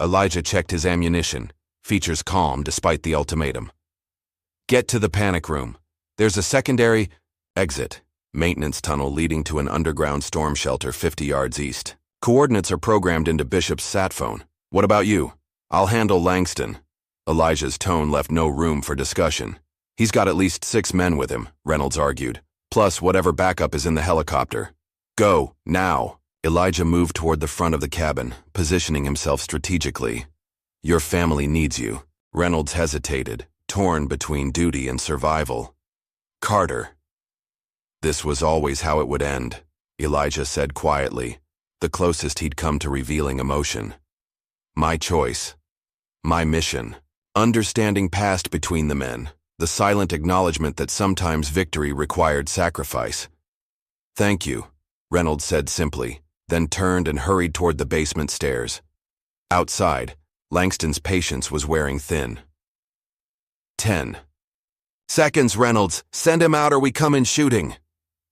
Elijah checked his ammunition, features calm despite the ultimatum. "Get to the panic room. There's a secondary exit, maintenance tunnel leading to an underground storm shelter 50 yards east. Coordinates are programmed into Bishop's sat phone. What about you?" "I'll handle Langston." Elijah's tone left no room for discussion. "He's got at least 6 men with him," Reynolds argued, "plus whatever backup is in the helicopter. Go, now." Elijah moved toward the front of the cabin, positioning himself strategically. "Your family needs you." Reynolds hesitated, torn between duty and survival. "Carter." "This was always how it would end," Elijah said quietly, the closest he'd come to revealing emotion. "My choice. My mission." Understanding passed between the men, the silent acknowledgement that sometimes victory required sacrifice. "Thank you," Reynolds said simply, then turned and hurried toward the basement stairs. Outside, Langston's patience was wearing thin. 10 seconds, Reynolds. Send him out or we come in shooting.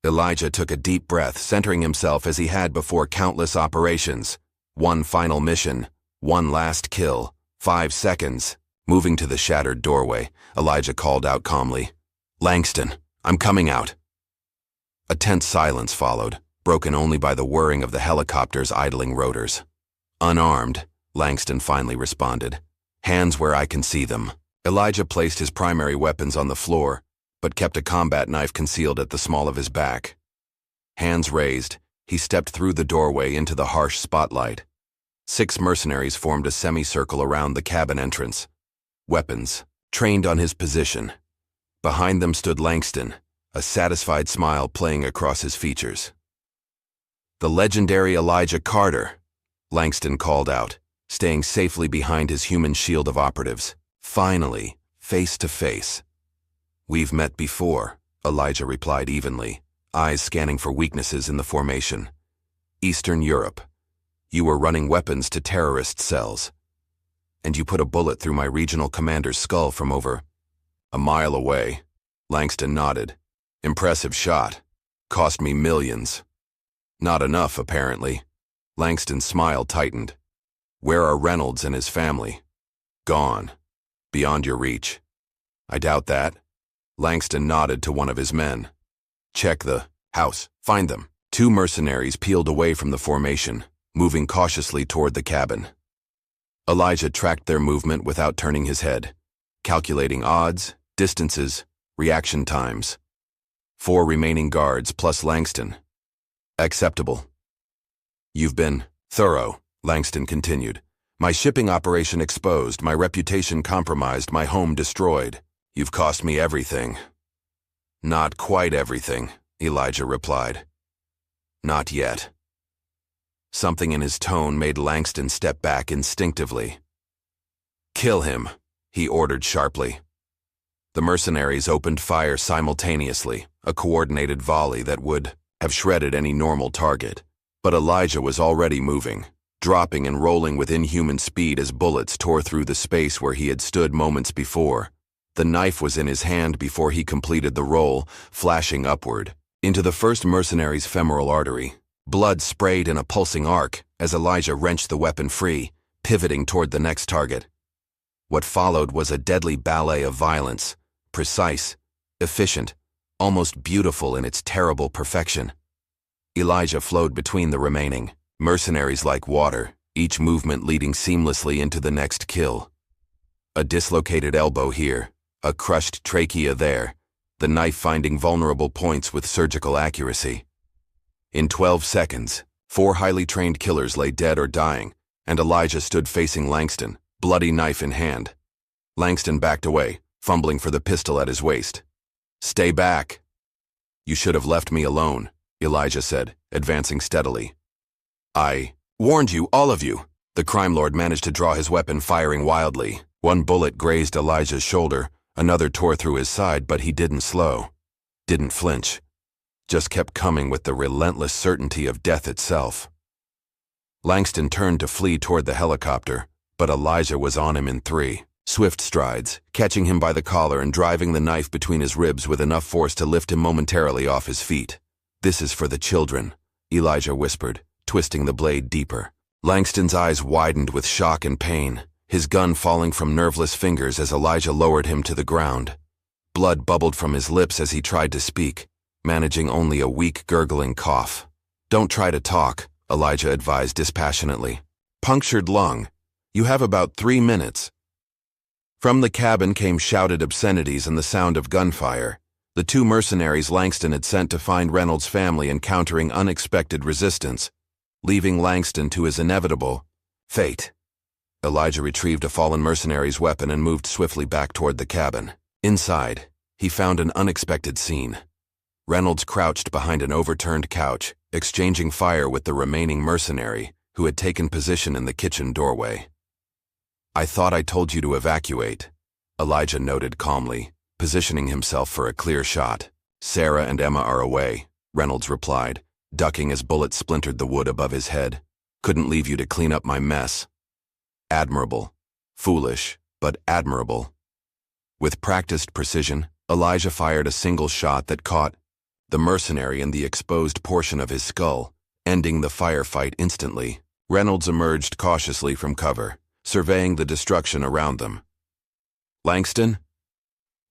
Elijah took a deep breath, centering himself as he had before countless operations. One final mission, one last kill, 5 seconds. Moving to the shattered doorway, Elijah called out calmly, "Langston, I'm coming out." A tense silence followed, broken only by the whirring of the helicopter's idling rotors. "Unarmed," Langston finally responded. "Hands where I can see them." Elijah placed his primary weapons on the floor, but kept a combat knife concealed at the small of his back. Hands raised, he stepped through the doorway into the harsh spotlight. 6 mercenaries formed a semicircle around the cabin entrance, weapons trained on his position. Behind them stood Langston, a satisfied smile playing across his features. "The legendary Elijah Carter," Langston called out, staying safely behind his human shield of operatives. Finally, face to face. "We've met before," Elijah replied evenly, eyes scanning for weaknesses in the formation. "Eastern Europe. You were running weapons to terrorist cells." and you put a bullet through my regional commander's skull from over a mile away. Langston nodded. Impressive shot. Cost me millions. Not enough, apparently. Langston's smile tightened. Where are Reynolds and his family? Gone. Beyond your reach. I doubt that. Langston nodded to one of his men. Check the house. Find them. Two mercenaries peeled away from the formation, moving cautiously toward the cabin. Elijah tracked their movement without turning his head, calculating odds, distances, reaction times. 4 remaining guards plus Langston. Acceptable. You've been thorough, Langston continued. My shipping operation exposed, my reputation compromised, my home destroyed. You've cost me everything. Not quite everything, Elijah replied. Not yet. Something in his tone made Langston step back instinctively. Kill him, he ordered sharply. The mercenaries opened fire simultaneously, a coordinated volley that would have shredded any normal target. But Elijah was already moving, dropping and rolling with inhuman speed as bullets tore through the space where he had stood moments before. The knife was in his hand before he completed the roll, flashing upward, into the first mercenary's femoral artery. Blood sprayed in a pulsing arc as Elijah wrenched the weapon free, pivoting toward the next target. What followed was a deadly ballet of violence, precise, efficient, almost beautiful in its terrible perfection. Elijah flowed between the remaining mercenaries like water, each movement leading seamlessly into the next kill. A dislocated elbow here, a crushed trachea there, the knife finding vulnerable points with surgical accuracy. In 12 seconds, 4 highly trained killers lay dead or dying, and Elijah stood facing Langston, bloody knife in hand. Langston backed away, fumbling for the pistol at his waist. Stay back. You should have left me alone, Elijah said, advancing steadily. I warned you, all of you. The crime lord managed to draw his weapon, firing wildly. One bullet grazed Elijah's shoulder, another tore through his side, but he didn't slow. Didn't flinch. Just kept coming with the relentless certainty of death itself. Langston turned to flee toward the helicopter, but Elijah was on him in 3 swift strides, catching him by the collar and driving the knife between his ribs with enough force to lift him momentarily off his feet. This is for the children, Elijah whispered, twisting the blade deeper. Langston's eyes widened with shock and pain, his gun falling from nerveless fingers as Elijah lowered him to the ground. Blood bubbled from his lips as he tried to speak, managing only a weak, gurgling cough. Don't try to talk, Elijah advised dispassionately. Punctured lung. You have about 3 minutes. From the cabin came shouted obscenities and the sound of gunfire. The 2 mercenaries Langston had sent to find Reynolds' family encountering unexpected resistance, leaving Langston to his inevitable fate. Elijah retrieved a fallen mercenary's weapon and moved swiftly back toward the cabin. Inside, he found an unexpected scene. Reynolds crouched behind an overturned couch, exchanging fire with the remaining mercenary, who had taken position in the kitchen doorway. I thought I told you to evacuate, Elijah noted calmly, positioning himself for a clear shot. Sarah and Emma are away, Reynolds replied, ducking as bullets splintered the wood above his head. Couldn't leave you to clean up my mess. Admirable. Foolish, but admirable. With practiced precision, Elijah fired a single shot that caught the mercenary in the exposed portion of his skull, ending the firefight instantly. Reynolds emerged cautiously from cover, surveying the destruction around them. Langston?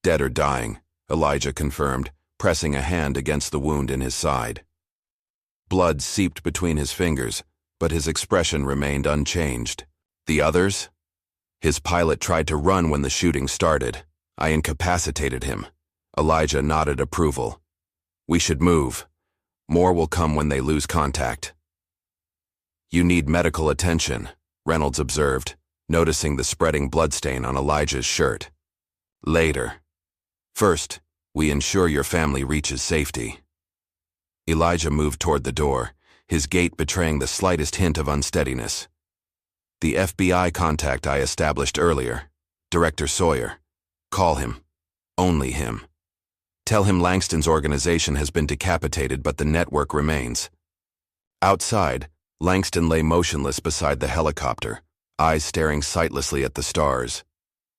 Dead or dying, Elijah confirmed, pressing a hand against the wound in his side. Blood seeped between his fingers, but his expression remained unchanged. The others? His pilot tried to run when the shooting started. I incapacitated him. Elijah nodded approval. We should move. More will come when they lose contact. You need medical attention, Reynolds observed, noticing the spreading bloodstain on Elijah's shirt. Later. First, we ensure your family reaches safety. Elijah moved toward the door, his gait betraying the slightest hint of unsteadiness. The FBI contact I established earlier, Director Sawyer. Call him. Only him. Tell him Langston's organization has been decapitated, but the network remains. Outside, Langston lay motionless beside the helicopter, eyes staring sightlessly at the stars.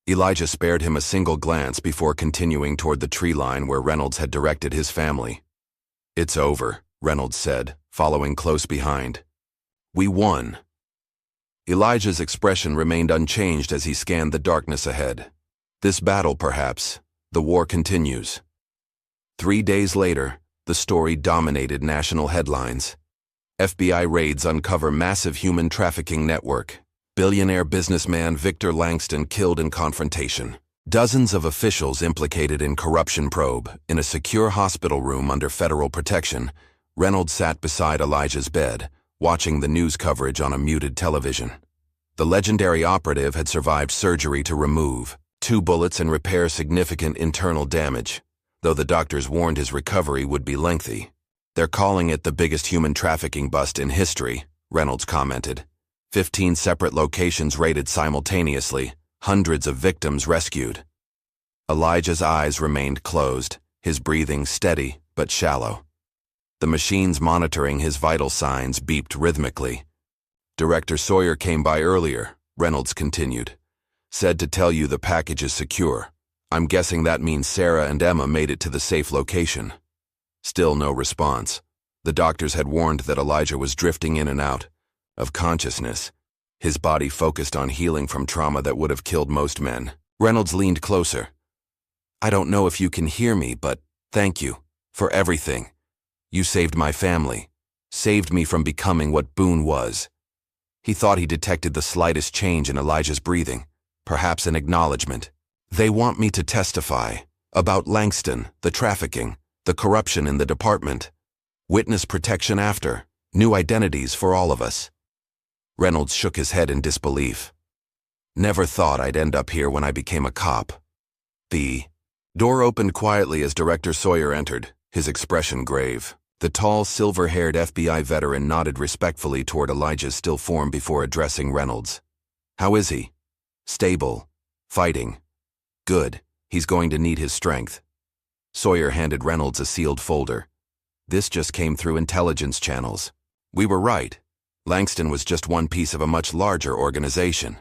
Elijah spared him a single glance before continuing toward the tree line where Reynolds had directed his family. "It's over," Reynolds said, following close behind. "We won." Elijah's expression remained unchanged as he scanned the darkness ahead. This battle, perhaps, the war continues. 3 days later, the story dominated national headlines. FBI raids uncover massive human trafficking network. Billionaire businessman Victor Langston killed in confrontation. Dozens of officials implicated in corruption probe. In a secure hospital room under federal protection, Reynolds sat beside Elijah's bed, watching the news coverage on a muted television. The legendary operative had survived surgery to remove 2 bullets and repair significant internal damage, though the doctors warned his recovery would be lengthy. "They're calling it the biggest human trafficking bust in history," Reynolds commented. 15 separate locations raided simultaneously, hundreds of victims rescued. Elijah's eyes remained closed, his breathing steady but shallow. The machines monitoring his vital signs beeped rhythmically. "Director Sawyer came by earlier," Reynolds continued. "Said to tell you the package is secure. I'm guessing that means Sarah and Emma made it to the safe location." Still no response. The doctors had warned that Elijah was drifting in and out of consciousness, his body focused on healing from trauma that would have killed most men. Reynolds leaned closer. "I don't know if you can hear me, but thank you for everything. You saved my family, saved me from becoming what Boone was." He thought he detected the slightest change in Elijah's breathing, perhaps an acknowledgement. "They want me to testify about Langston, the trafficking, the corruption in the department. Witness protection after, new identities for all of us." Reynolds shook his head in disbelief. "Never thought I'd end up here when I became a cop." The door opened quietly as Director Sawyer entered, his expression grave. The tall, silver-haired FBI veteran nodded respectfully toward Elijah's still form before addressing Reynolds. "How is he?" "Stable. Fighting." "Good. He's going to need his strength." Sawyer handed Reynolds a sealed folder. "This just came through intelligence channels. We were right. Langston was just one piece of a much larger organization."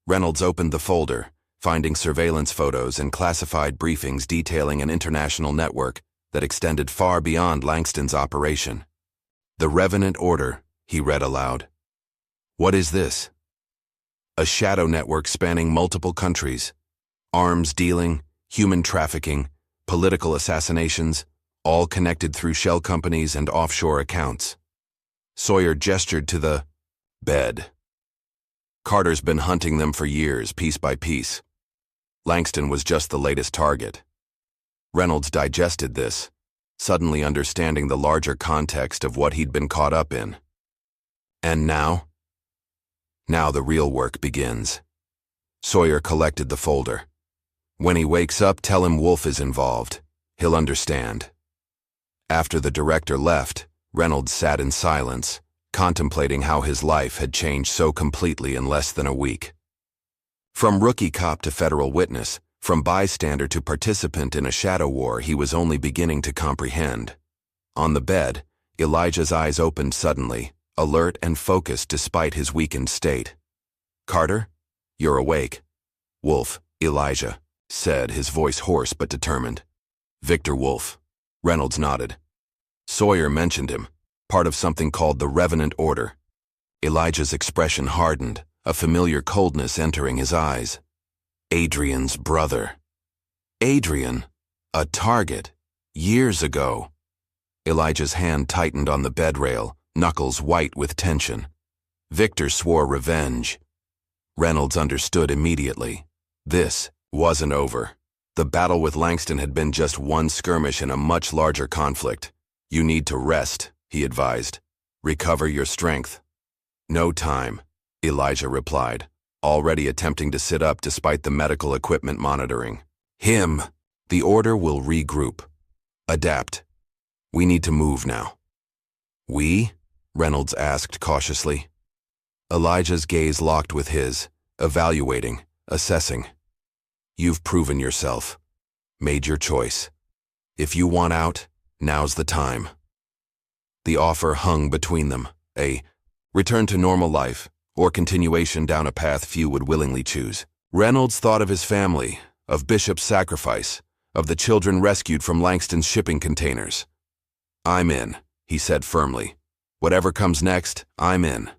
Reynolds opened the folder, finding surveillance photos and classified briefings detailing an international network that extended far beyond Langston's operation. "The Revenant Order," he read aloud. "What is this?" "A shadow network spanning multiple countries. Arms dealing, human trafficking, political assassinations, all connected through shell companies and offshore accounts." Sawyer gestured to the bed. "Carter's been hunting them for years, piece by piece. Langston was just the latest target." Reynolds digested this, suddenly understanding the larger context of what he'd been caught up in. "And now?" "Now the real work begins." Sawyer collected the folder. "When he wakes up, tell him Wolf is involved. He'll understand." After the director left, Reynolds sat in silence, contemplating how his life had changed so completely in less than a week. From rookie cop to federal witness, from bystander to participant in a shadow war, he was only beginning to comprehend. On the bed, Elijah's eyes opened suddenly, alert and focused despite his weakened state. "Carter, you're awake." "Wolf," Elijah said, his voice hoarse but determined. "Victor Wolf." Reynolds nodded. Sawyer mentioned him, part of something called the Revenant Order. Elijah's expression hardened, a familiar coldness entering his eyes. "Adrian's brother." Adrian, a target, years ago. Elijah's hand tightened on the bed rail, knuckles white with tension. Victor swore revenge. Reynolds understood immediately. This wasn't over. The battle with Langston had been just one skirmish in a much larger conflict. "You need to rest," he advised. "Recover your strength." "No time," Elijah replied, already attempting to sit up despite the medical equipment monitoring. "Him. The order will regroup. Adapt. We need to move now." "We?" Reynolds asked cautiously. Elijah's gaze locked with his, evaluating, assessing. "You've proven yourself. Made your choice. If you want out, now's the time." The offer hung between them, a return to normal life or continuation down a path few would willingly choose. Reynolds thought of his family, of Bishop's sacrifice, of the children rescued from Langston's shipping containers. "I'm in," he said firmly. "Whatever comes next, I'm in."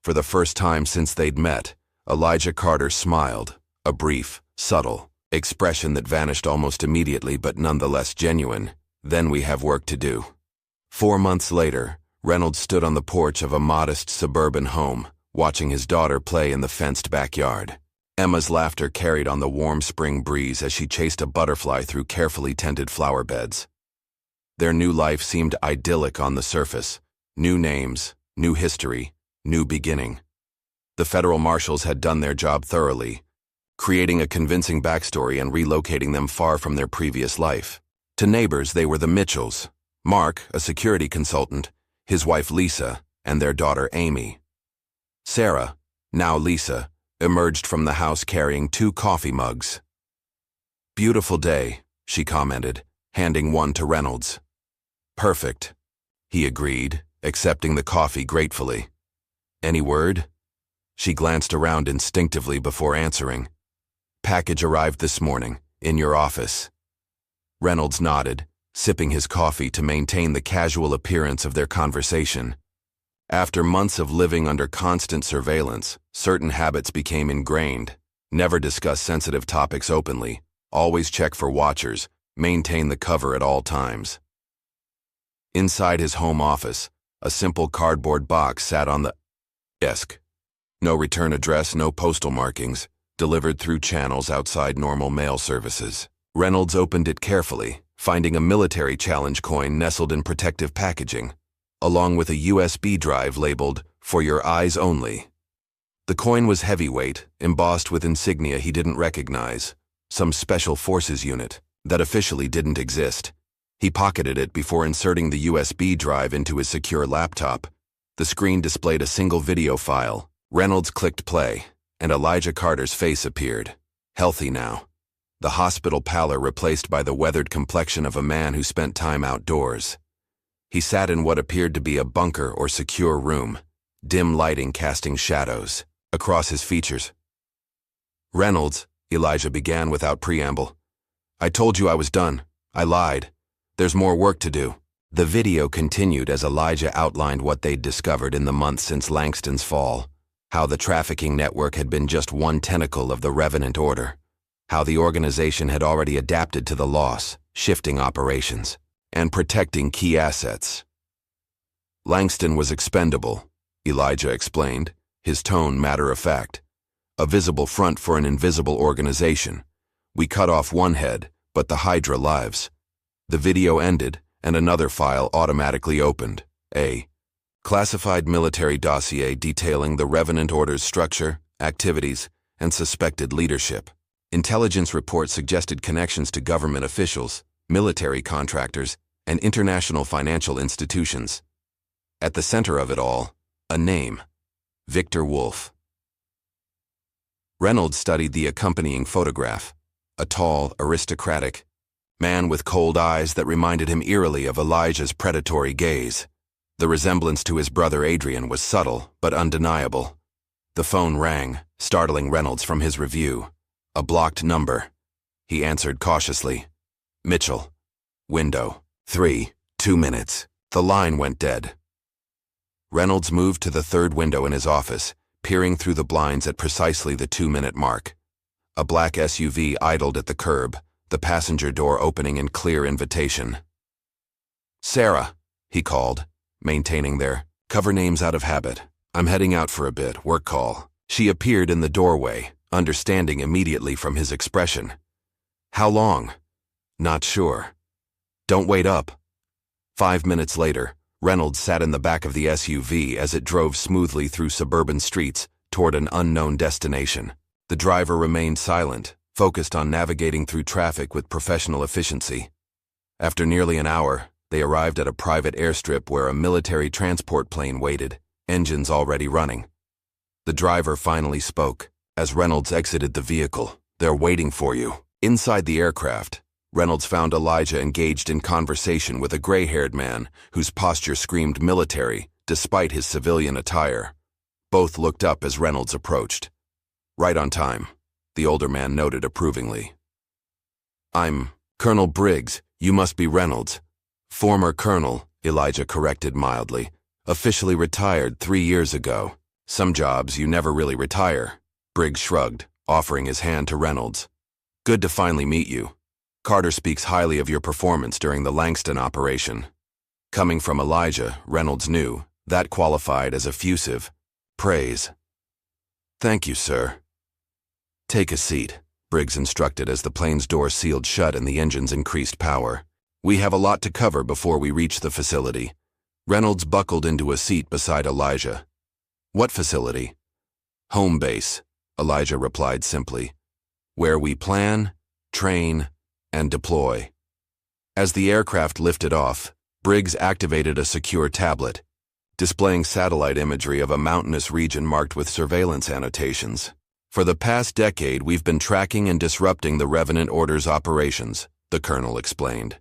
For the first time since they'd met, Elijah Carter smiled, a brief, subtle expression that vanished almost immediately but nonetheless genuine. "Then we have work to do." 4 months later, Reynolds stood on the porch of a modest suburban home, watching his daughter play in the fenced backyard. Emma's laughter carried on the warm spring breeze as she chased a butterfly through carefully tended flower beds. Their new life seemed idyllic on the surface. New names, new history, new beginning. The federal marshals had done their job thoroughly, creating a convincing backstory and relocating them far from their previous life. To neighbors, they were the Mitchells, Mark, a security consultant, his wife Lisa, and their daughter Amy. Sarah, now Lisa, emerged from the house carrying 2 coffee mugs. "Beautiful day," she commented, handing one to Reynolds. "Perfect," he agreed, accepting the coffee gratefully. "Any word?" She glanced around instinctively before answering. "Package arrived this morning, in your office." Reynolds nodded, sipping his coffee to maintain the casual appearance of their conversation. After months of living under constant surveillance, certain habits became ingrained. Never discuss sensitive topics openly, always check for watchers, maintain the cover at all times. Inside his home office, a simple cardboard box sat on the desk. No return address, no postal markings, delivered through channels outside normal mail services. Reynolds opened it carefully, finding a military challenge coin nestled in protective packaging, along with a USB drive labeled, "For your eyes only." The coin was heavyweight, embossed with insignia he didn't recognize, some special forces unit that officially didn't exist. He pocketed it before inserting the USB drive into his secure laptop. The screen displayed a single video file. Reynolds clicked play, and Elijah Carter's face appeared. Healthy now. The hospital pallor replaced by the weathered complexion of a man who spent time outdoors. He sat in what appeared to be a bunker or secure room, dim lighting casting shadows across his features. "Reynolds," Elijah began without preamble. "I told you I was done. I lied. There's more work to do." The video continued as Elijah outlined what they'd discovered in the months since Langston's fall. How the trafficking network had been just one tentacle of the Revenant Order. How the organization had already adapted to the loss, shifting operations, and protecting key assets. "Langston was expendable," Elijah explained, his tone matter-of-fact. "A visible front for an invisible organization. We cut off one head, but the Hydra lives." The video ended, and another file automatically opened. A classified military dossier detailing the Revenant Order's structure, activities, and suspected leadership. Intelligence reports suggested connections to government officials, military contractors, and international financial institutions. At the center of it all, a name: Victor Wolf. Reynolds studied the accompanying photograph. A tall, aristocratic man with cold eyes that reminded him eerily of Elijah's predatory gaze. The resemblance to his brother Adrian was subtle but undeniable. The phone rang, startling Reynolds from his review. A blocked number. He answered cautiously. "Mitchell. Window. 3, 2 minutes." The line went dead. Reynolds moved to the third window in his office, peering through the blinds at precisely the 2-minute mark. A black SUV idled at the curb, the passenger door opening in clear invitation. "Sarah," he called, maintaining their cover names out of habit. "I'm heading out for a bit, work call." She appeared in the doorway, understanding immediately from his expression. "How long?" "Not sure." "Don't wait up." 5 minutes later, Reynolds sat in the back of the SUV as it drove smoothly through suburban streets toward an unknown destination. The driver remained silent, focused on navigating through traffic with professional efficiency. After nearly an hour, they arrived at a private airstrip where a military transport plane waited, engines already running. The driver finally spoke. As Reynolds exited the vehicle, "They're waiting for you." Inside the aircraft, Reynolds found Elijah engaged in conversation with a gray-haired man whose posture screamed military despite his civilian attire. Both looked up as Reynolds approached. "Right on time," the older man noted approvingly. "I'm Colonel Briggs. You must be Reynolds." "Former colonel," Elijah corrected mildly. "Officially retired 3 years ago. Some jobs you never really retire." Briggs shrugged, offering his hand to Reynolds. "Good to finally meet you. Carter speaks highly of your performance during the Langston operation." Coming from Elijah, Reynolds knew that qualified as effusive praise. "Thank you, sir." "Take a seat," Briggs instructed as the plane's door sealed shut and the engines increased power. "We have a lot to cover before we reach the facility." Reynolds buckled into a seat beside Elijah. "What facility?" "Home base," Elijah replied simply. "Where we plan, train, and deploy." As the aircraft lifted off, Briggs activated a secure tablet, displaying satellite imagery of a mountainous region marked with surveillance annotations. "For the past decade, we've been tracking and disrupting the Revenant Order's operations," the colonel explained.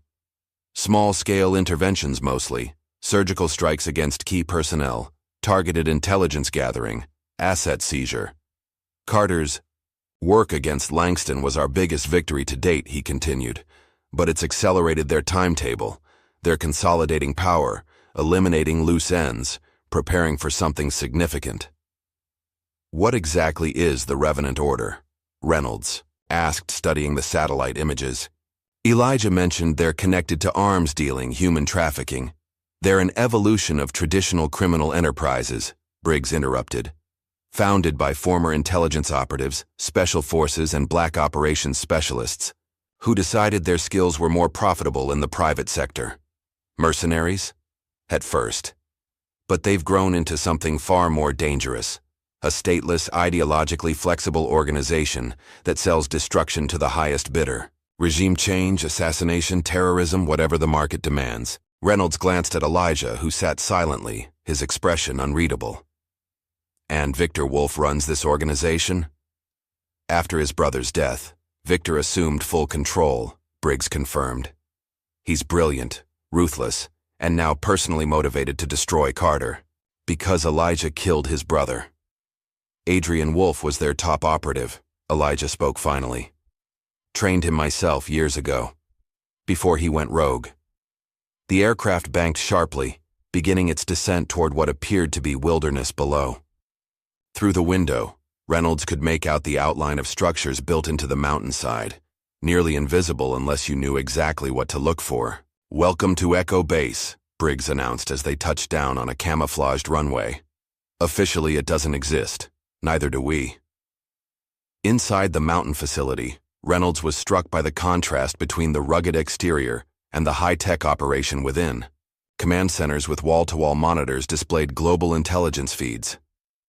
"Small-scale interventions mostly, surgical strikes against key personnel, targeted intelligence gathering, asset seizure. Carter's work against Langston was our biggest victory to date," he continued, "but it's accelerated their timetable. They're consolidating power, eliminating loose ends, preparing for something significant." "What exactly is the Revenant Order?" Reynolds asked, studying the satellite images. Elijah mentioned they're connected to arms dealing, human trafficking. "They're an evolution of traditional criminal enterprises," Briggs interrupted. "Founded by former intelligence operatives, special forces, and black operations specialists, who decided their skills were more profitable in the private sector. Mercenaries? At first. But they've grown into something far more dangerous. A stateless, ideologically flexible organization that sells destruction to the highest bidder. Regime change, assassination, terrorism, whatever the market demands." Reynolds glanced at Elijah, who sat silently, his expression unreadable. "And Victor Wolf runs this organization?" "After his brother's death, Victor assumed full control," Briggs confirmed. "He's brilliant, ruthless, and now personally motivated to destroy Carter, because Elijah killed his brother." "Adrian Wolf was their top operative," Elijah spoke finally. "Trained him myself years ago, before he went rogue." The aircraft banked sharply, beginning its descent toward what appeared to be wilderness below. Through the window, Reynolds could make out the outline of structures built into the mountainside, nearly invisible unless you knew exactly what to look for. "Welcome to Echo Base," Briggs announced as they touched down on a camouflaged runway. "Officially, it doesn't exist. Neither do we." Inside the mountain facility, Reynolds was struck by the contrast between the rugged exterior and the high-tech operation within. Command centers with wall-to-wall monitors displayed global intelligence feeds.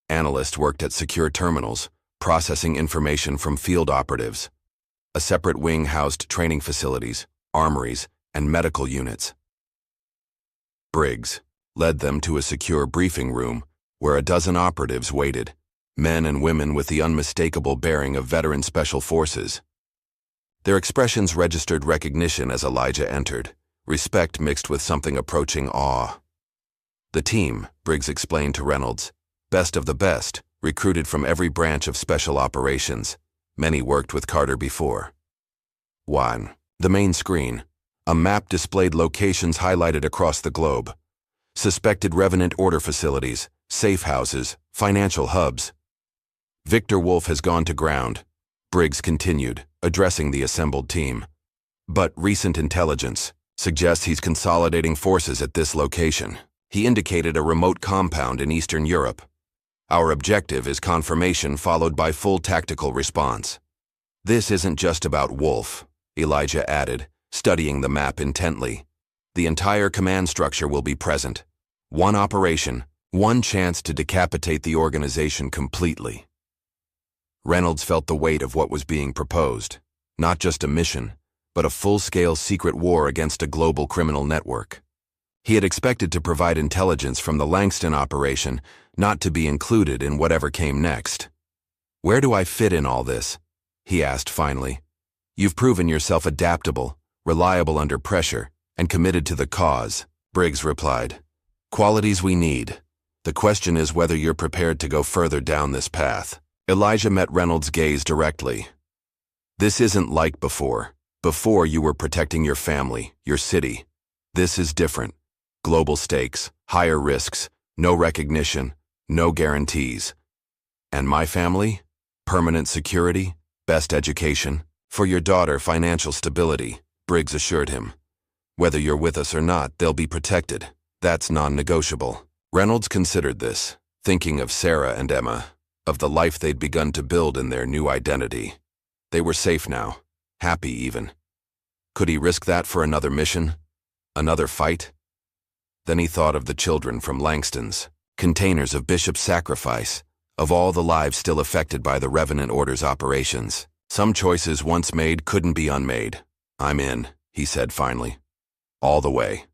Analysts worked at secure terminals, processing information from field operatives. A separate wing housed training facilities, armories, and medical units. Briggs led them to a secure briefing room where a dozen operatives waited, men and women with the unmistakable bearing of veteran special forces. Their expressions registered recognition as Elijah entered, respect mixed with something approaching awe. "The team," Briggs explained to Reynolds, "best of the best, recruited from every branch of special operations. Many worked with Carter before." 1. The main screen. A map displayed locations highlighted across the globe. Suspected Revenant Order facilities, safe houses, financial hubs. "Victor Wolf has gone to ground," Briggs continued, addressing the assembled team. "But recent intelligence suggests he's consolidating forces at this location." He indicated a remote compound in Eastern Europe. "Our objective is confirmation followed by full tactical response." "This isn't just about Wolf," Elijah added, studying the map intently. "The entire command structure will be present. One operation, one chance to decapitate the organization completely." Reynolds felt the weight of what was being proposed. Not just a mission, but a full-scale secret war against a global criminal network. He had expected to provide intelligence from the Langston operation, not to be included in whatever came next. "Where do I fit in all this?" he asked finally. "You've proven yourself adaptable, reliable under pressure, and committed to the cause," Briggs replied. "Qualities we need." The question is whether you're prepared to go further down this path. Elijah met Reynolds' gaze directly. This isn't like before. Before you were protecting your family, your city. This is different. Global stakes, higher risks, no recognition, no guarantees. And my family? Permanent security, best education. For your daughter, financial stability, Briggs assured him. Whether you're with us or not, they'll be protected. That's non-negotiable. Reynolds considered this, thinking of Sarah and Emma, of the life they'd begun to build in their new identity. They were safe now, happy even. Could he risk that for another mission? Another fight? Then he thought of the children from Langston's, containers of Bishop's sacrifice, of all the lives still affected by the Revenant Order's operations. Some choices once made couldn't be unmade. I'm in, he said finally. All the way.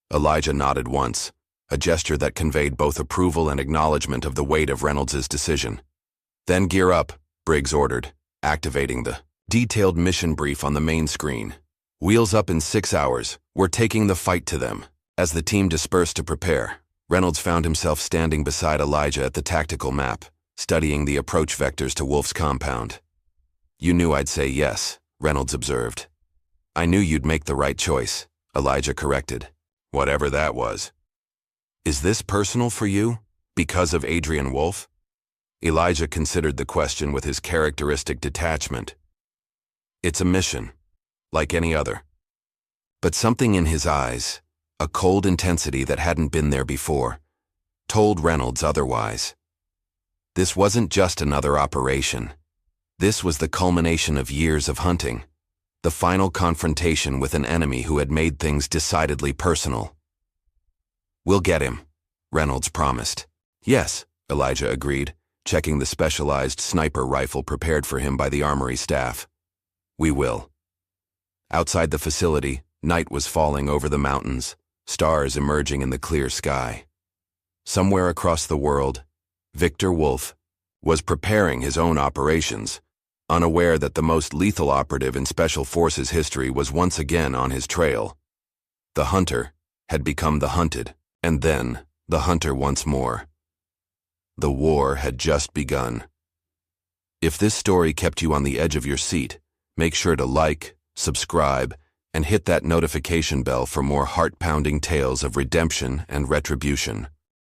Elijah nodded once, a gesture that conveyed both approval and acknowledgement of the weight of Reynolds' decision. Then gear up, Briggs ordered, activating the detailed mission brief on the main screen. Wheels up in 6 hours. We're taking the fight to them. As the team dispersed to prepare, Reynolds found himself standing beside Elijah at the tactical map, studying the approach vectors to Wolf's compound. You knew I'd say yes, Reynolds observed. I knew you'd make the right choice, Elijah corrected. Whatever that was. Is this personal for you? Because of Adrian Wolf? Elijah considered the question with his characteristic detachment. It's a mission, like any other. But something in his eyes, a cold intensity that hadn't been there before, told Reynolds otherwise. This wasn't just another operation. This was the culmination of years of hunting, the final confrontation with an enemy who had made things decidedly personal. We'll get him, Reynolds promised. Yes, Elijah agreed, checking the specialized sniper rifle prepared for him by the armory staff. We will. Outside the facility, night was falling over the mountains, stars emerging in the clear sky. Somewhere across the world, Victor Wolf was preparing his own operations, unaware that the most lethal operative in Special Forces history was once again on his trail. The hunter had become the hunted, and then the hunter once more. The war had just begun. If this story kept you on the edge of your seat, make sure to like, subscribe, and hit that notification bell for more heart-pounding tales of redemption and retribution.